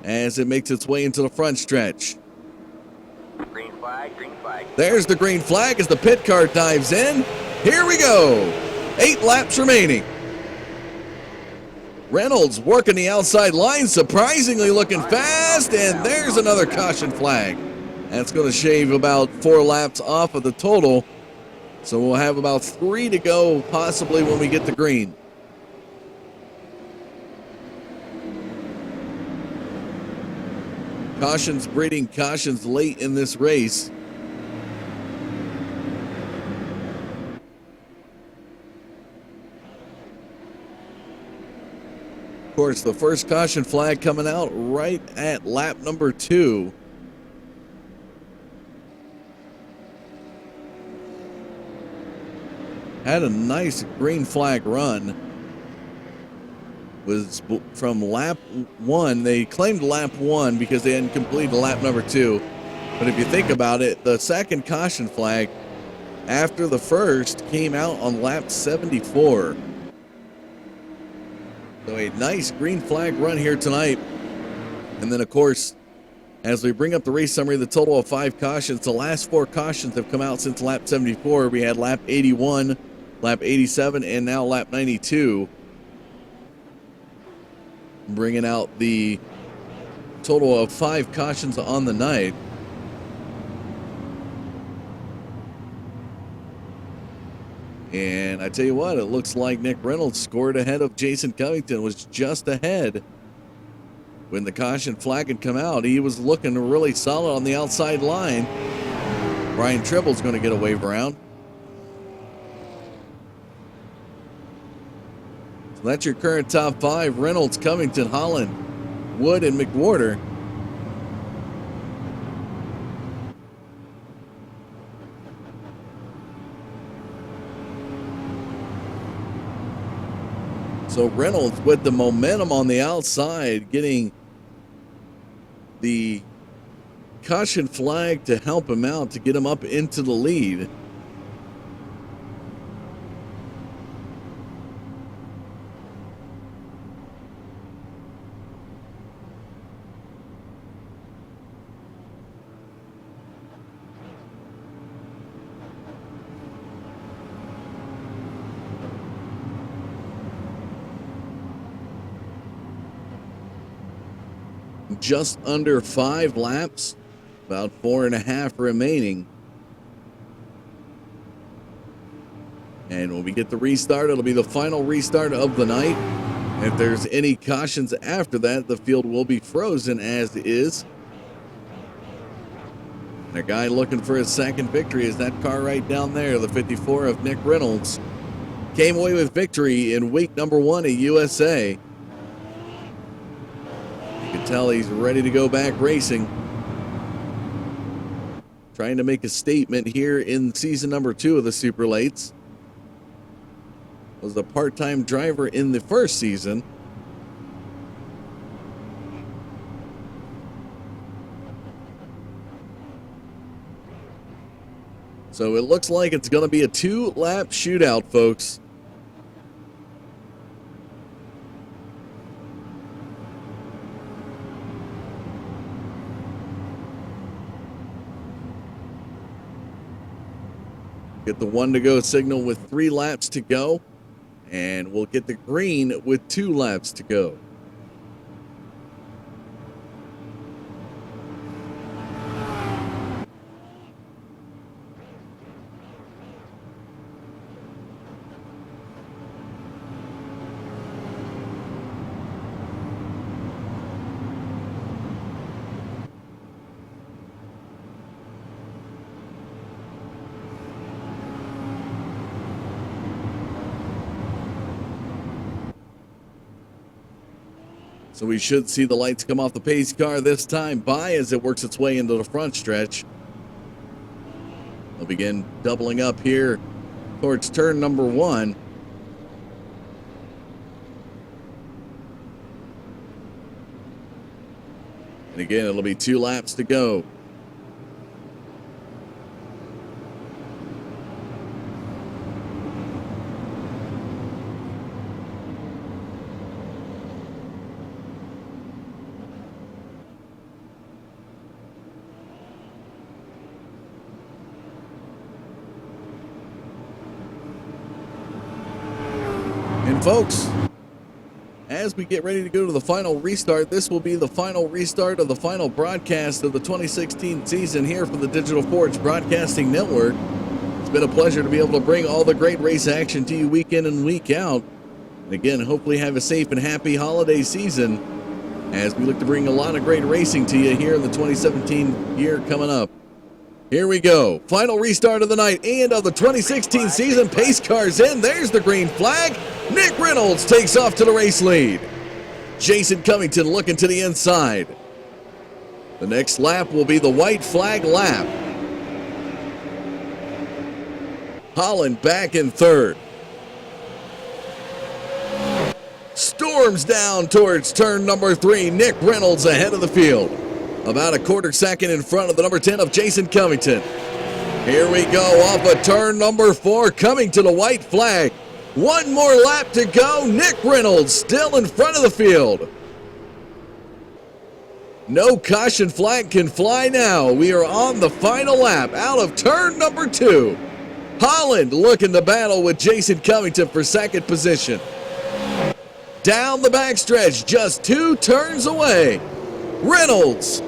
as it makes its way into the front stretch. Green flag, green flag. There's the green flag as the pit car dives in. Here we go. 8 laps remaining. Reynolds working the outside line, surprisingly looking fast, and there's another caution flag. That's going to shave about 4 laps off of the total. So we'll have about 3 to go, possibly, when we get the green. Cautions breeding cautions late in this race. Of course, the first caution flag coming out right at lap number 2. Had a nice green flag run. Was from lap 1. They claimed lap 1 because they hadn't completed lap number 2. But if you think about it, the second caution flag after the first came out on lap 74. So a nice green flag run here tonight. And then, of course, as we bring up the race summary, the total of 5 cautions. The last 4 cautions have come out since lap 74. We had lap 81, lap 87, and now lap 92. Bringing out the total of 5 cautions on the night. And I tell you what, it looks like Nick Reynolds scored ahead of Jason Covington, was just ahead when the caution flag had come out. He was looking really solid on the outside line. Brian Tribble's going to get a wave around. So that's your current top 5. Reynolds, Covington, Holland, Wood, and McWhorter. So Reynolds with the momentum on the outside, getting the caution flag to help him out, to get him up into the lead. Just under 5 laps, about 4.5 remaining. And when we get the restart, it'll be the final restart of the night. If there's any cautions after that, the field will be frozen as is. And a guy looking for his second victory is that car right down there, the 54 of Nick Reynolds. Came away with victory in week number 1 at USA. You can tell he's ready to go back racing. Trying to make a statement here in season number 2 of the Super Lates. Was a part-time driver in the first season. So it looks like it's going to be a 2-lap shootout, folks. Get the 1 to go signal with 3 laps to go. And we'll get the green with 2 laps to go. So we should see the lights come off the pace car this time by as it works its way into the front stretch. We'll begin doubling up here towards turn number 1. And again, it'll be 2 laps to go. Folks, as we get ready to go to the final restart, this will be the final restart of the final broadcast of the 2016 season here for the Digital Forge Broadcasting Network. It's been a pleasure to be able to bring all the great race action to you week in and week out. And again, hopefully have a safe and happy holiday season. as we look to bring a lot of great racing to you here in the 2017 year coming up. Here we go. Final restart of the night and of the 2016 season. Pace cars in. There's the green flag. Nick Reynolds takes off to the race lead. Jason Covington looking to the inside. The next lap will be the white flag lap. Holland back in third. Storms down towards turn number 3. Nick Reynolds ahead of the field. About a quarter second in front of the number 10 of Jason Covington. Here we go off of turn number 4, coming to the white flag. One more lap to go. Nick Reynolds still in front of the field. No caution flag can fly now. We are on the final lap out of turn number 2. Holland looking to battle with Jason Covington for second position. Down the backstretch, just 2 turns away. Reynolds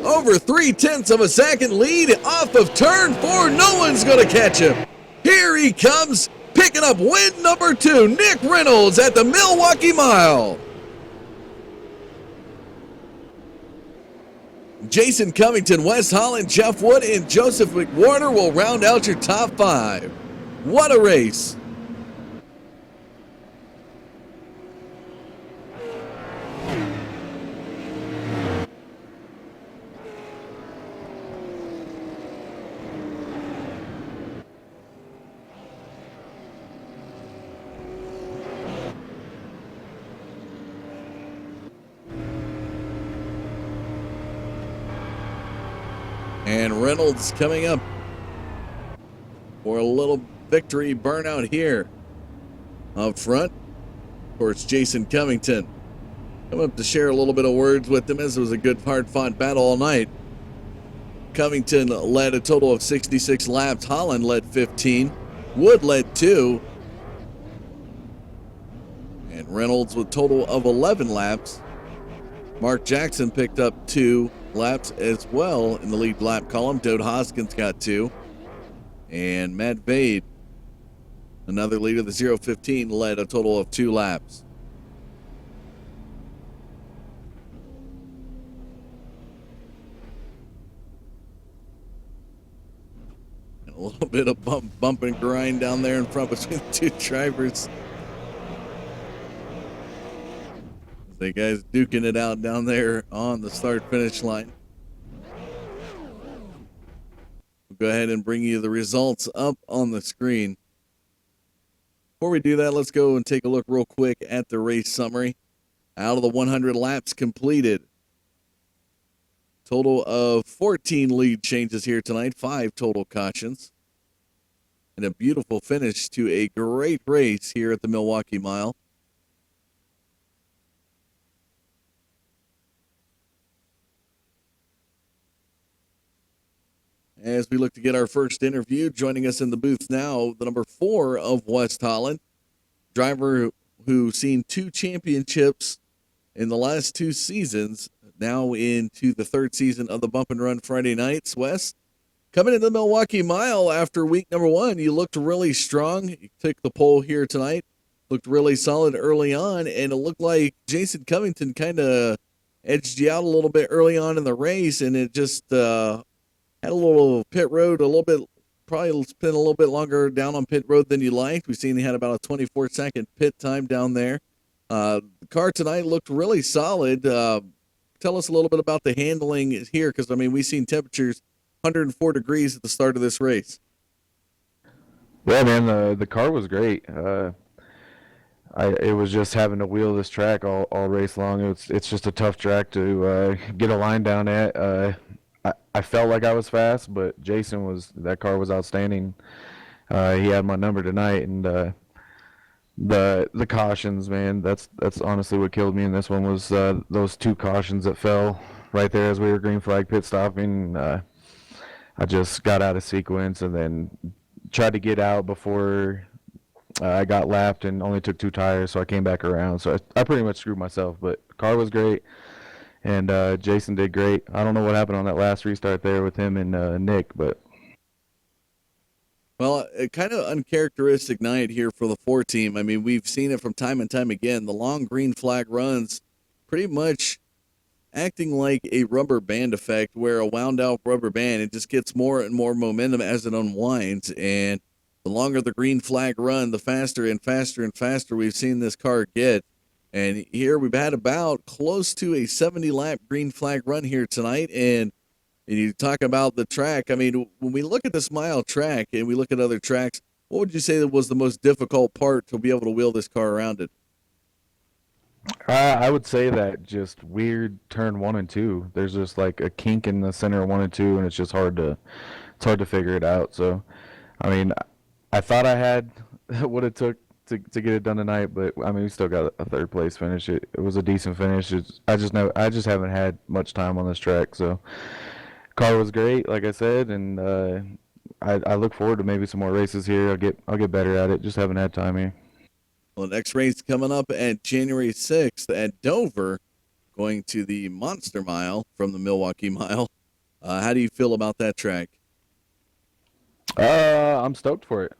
over 0.3 of a second lead off of turn 4. No one's going to catch him. Here he comes, picking up win number 2. Nick Reynolds at the Milwaukee Mile. Jason Covington, Wes Holland, Jeff Wood, and Joseph McWarner will round out your top 5. What a race. And Reynolds coming up for a little victory burnout here. Up front, of course, Jason Covington coming up to share a little bit of words with them, as it was a good, hard-fought battle all night. Covington led a total of 66 laps. Holland led 15. Wood led 2. And Reynolds with a total of 11 laps. Mark Jackson picked up 2 laps as well in the lead lap column. Dode Hoskins got 2. And Matt Vade, another leader of the 015, led a total of 2 laps. And a little bit of bump and grind down there in front between the 2 drivers. The guys duking it out down there on the start-finish line. We'll go ahead and bring you the results up on the screen. Before we do that, let's go and take a look real quick at the race summary. Out of the 100 laps completed, total of 14 lead changes here tonight, 5 total cautions, and a beautiful finish to a great race here at the Milwaukee Mile. As we look to get our first interview, joining us in the booth now, the number 4 of West Holland, driver who's seen 2 championships in the last 2 seasons, now into the 3rd season of the Bump and Run Friday nights. Wes, coming into the Milwaukee Mile after week number 1, you looked really strong. You took the pole here tonight, looked really solid early on, and it looked like Jason Covington kind of edged you out a little bit early on in the race, and it just had a little pit road, probably spent a little bit longer down on pit road than you liked. We've seen he had about a 24-second pit time down there. The car tonight looked really solid. Tell us a little bit about the handling here, because, I mean, we've seen temperatures 104 degrees at the start of this race. Yeah, man, the car was great. It was just having to wheel this track all race long. It's just a tough track to get a line down at. I felt like I was fast, but that car was outstanding. He had my number tonight, and the cautions, man, that's honestly what killed me in this one was those 2 cautions that fell right there as we were green flag pit stopping. I just got out of sequence and then tried to get out before I got lapped and only took 2 tires, so I came back around. So I pretty much screwed myself, but the car was great. And Jason did great. I don't know what happened on that last restart there with him and Nick, but. Well, a kind of uncharacteristic night here for the 4 team. I mean, we've seen it from time and time again. The long green flag runs pretty much acting like a rubber band effect, where a wound out rubber band, it just gets more and more momentum as it unwinds. And the longer the green flag run, the faster and faster and faster we've seen this car get. And here we've had about close to a 70-lap green flag run here tonight. And you talk about the track. I mean, when we look at this mile track and we look at other tracks, what would you say that was the most difficult part to be able to wheel this car around it? I would say that just weird turn 1 and 2. There's just like a kink in the center of 1 and 2, and it's hard to figure it out. So, I mean, I thought I had what it took to get it done tonight, but I mean, we still got a third place finish. It was a decent finish. I just haven't had much time on this track, so car was great, like I said, and I look forward to maybe some more races here. I'll get better at it. Just haven't had time here. Well, the next race coming up at January 6th at Dover, going to the Monster Mile from the Milwaukee Mile. How do you feel about that track? I'm stoked for it.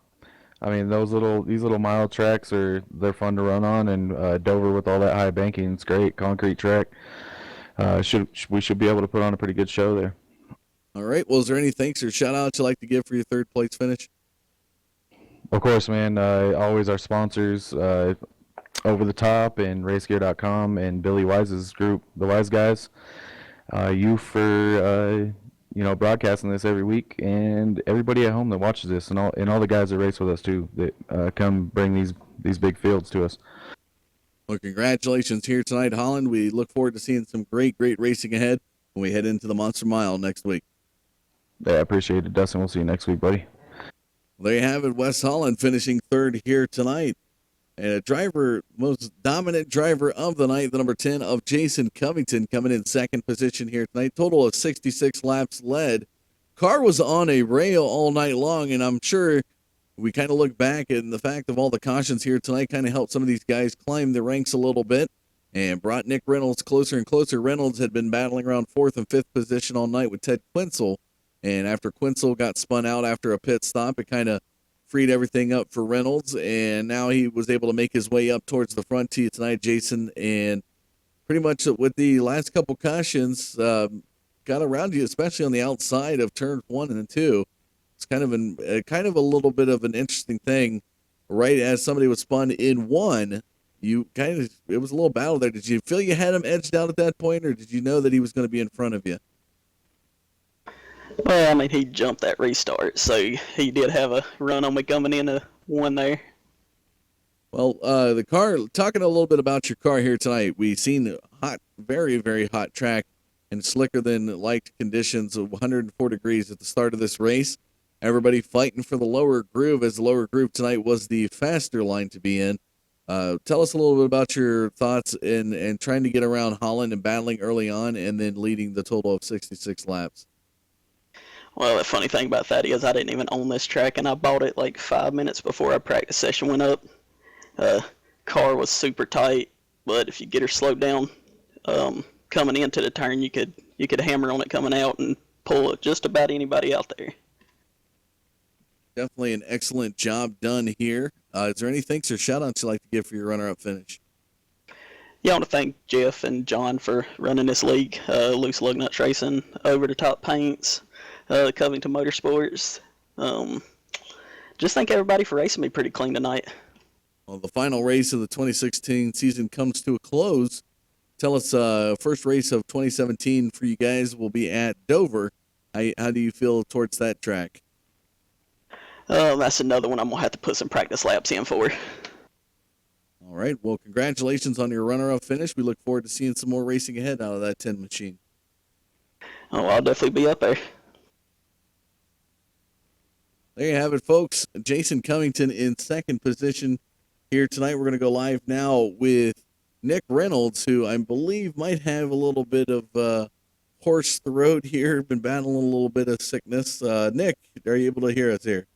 I mean, these little mile tracks they're fun to run on, and Dover with all that high banking, it's great concrete track. We should be able to put on a pretty good show there. All right. Well, is there any thanks or shout outs you'd like to give for your third place finish? Of course, man. Always our sponsors, Over the Top and RaceGear.com and Billy Wise's group, the Wise Guys. You for broadcasting this every week, and everybody at home that watches this, and all the guys that race with us too, that come bring these big fields to us. Well, congratulations here tonight, Holland. We look forward to seeing some great racing ahead when we head into the Monster Mile next week. Yeah, I appreciate it, Dustin. We'll see you next week, buddy. Well, there you have it, Wes Holland finishing third here tonight. And a driver, most dominant driver of the night, the number 10 of Jason Covington, coming in second position here tonight. Total of 66 laps led. Car was on a rail all night long, and I'm sure we kind of look back and the fact of all the cautions here tonight kind of helped some of these guys climb the ranks a little bit and brought Nick Reynolds closer and closer. Reynolds had been battling around fourth and fifth position all night with Ted Quinzel. And after Quinzel got spun out after a pit stop, it kind of freed everything up for Reynolds. And now he was able to make his way up towards the front tee tonight, Jason. And pretty much with the last couple cautions, got around you, especially on the outside of turns 1 and 2. It's kind of a little bit of an interesting thing. Right as somebody was spun in 1, it was a little battle there. Did you feel you had him edged out at that point, or did you know that he was going to be in front of you? Well, I mean, he jumped that restart, so he did have a run on me coming into 1 there. Well, the car, talking a little bit about your car here tonight, we've seen hot, very, very hot track and slicker than liked conditions of 104 degrees at the start of this race. Everybody fighting for the lower groove, as the lower groove tonight was the faster line to be in. Tell us a little bit about your thoughts in trying to get around Holland and battling early on and then leading the total of 66 laps. Well, the funny thing about that is I didn't even own this track, and I bought it like 5 minutes before our practice session went up. Car was super tight, but if you get her slowed down coming into the turn, you could hammer on it coming out and pull just about anybody out there. Definitely an excellent job done here. Is there any thanks or shout-outs you'd like to give for your runner-up finish? Yeah, I want to thank Jeff and John for running this league, Loose Lug Nuts Racing, Over the Top Paints, Covington Motorsports. Just thank everybody for racing me pretty clean tonight. Well, the final race of the 2016 season comes to a close. Tell us, first race of 2017 for you guys will be at Dover. How do you feel towards that track? That's another one I'm going to have to put some practice laps in for. All right. Well, congratulations on your runner-up finish. We look forward to seeing some more racing ahead out of that 10 machine. Oh, I'll definitely be up there. There you have it, folks. Jason Covington in second position here tonight. We're going to go live now with Nick Reynolds, who I believe might have a little bit of hoarse throat here, been battling a little bit of sickness. Nick, are you able to hear us here?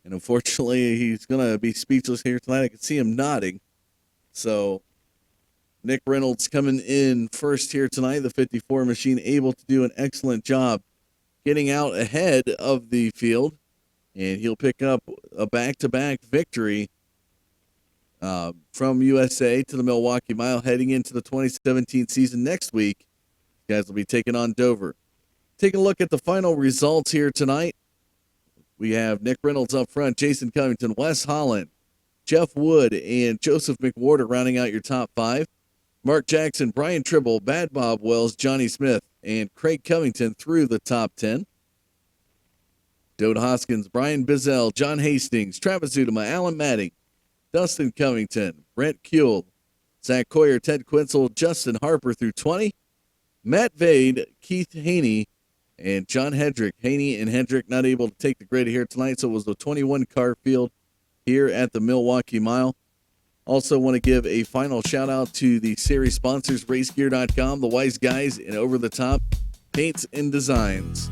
And unfortunately, he's going to be speechless here tonight. I can see him nodding. So Nick Reynolds coming in first here tonight, the 54 machine, able to do an excellent job getting out ahead of the field. And he'll pick up a back-to-back victory from USA to the Milwaukee Mile heading into the 2017 season next week. You guys will be taking on Dover. Take a look at the final results here tonight. We have Nick Reynolds up front, Jason Covington, Wes Holland, Jeff Wood, and Joseph McWhorter rounding out your top 5. Mark Jackson, Brian Tribble, Bad Bob Wells, Johnny Smith, and Craig Covington through the top 10. Dode Hoskins, Brian Bizzell, John Hastings, Travis Zudema, Alan Madding, Dustin Covington, Brent Kuehl, Zach Coyer, Ted Quinzel, Justin Harper through 20. Matt Vade, Keith Haney, and John Hedrick. Haney and Hedrick not able to take the grid here tonight, so it was the 21-car field here at the Milwaukee Mile. Also want to give a final shout-out to the series sponsors, RaceGear.com, the Wise Guys, and Over the Top Paints and Designs.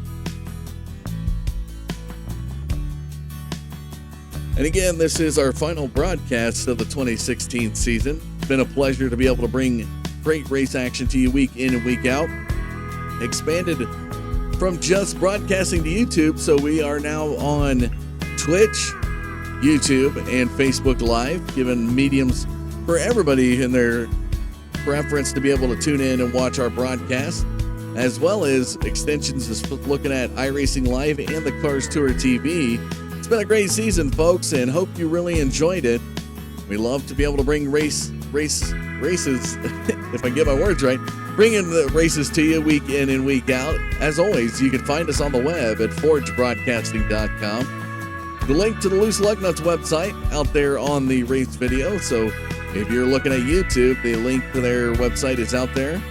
And again, this is our final broadcast of the 2016 season. It's been a pleasure to be able to bring great race action to you week in and week out. Expanded from just broadcasting to YouTube, so we are now on Twitch, YouTube, and Facebook Live, giving mediums for everybody in their preference to be able to tune in and watch our broadcast, as well as extensions as looking at iRacing Live and the Cars Tour TV. It's been a great season, folks, and hope you really enjoyed it. We love to be able to bring races, if I get my words right, bringing the races to you week in and week out. As always, you can find us on the web at forgebroadcasting.com. The link to the Loose Lug Nuts website out there on the race video. So if you're looking at YouTube, the link to their website is out there.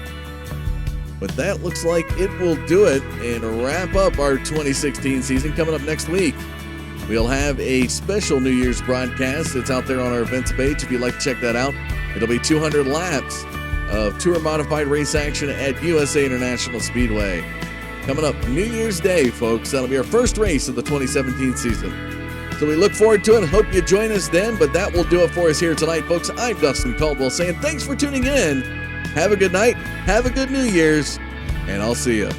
But that looks like it will do it and wrap up our 2016 season. Coming up next week, we'll have a special New Year's broadcast. It's out there on our events page if you'd like to check that out. It'll be 200 laps of tour-modified race action at USA International Speedway. Coming up New Year's Day, folks. That'll be our first race of the 2017 season. So we look forward to it. Hope you join us then. But that will do it for us here tonight, folks. I'm Dustin Caldwell saying thanks for tuning in. Have a good night. Have a good New Year's. And I'll see you.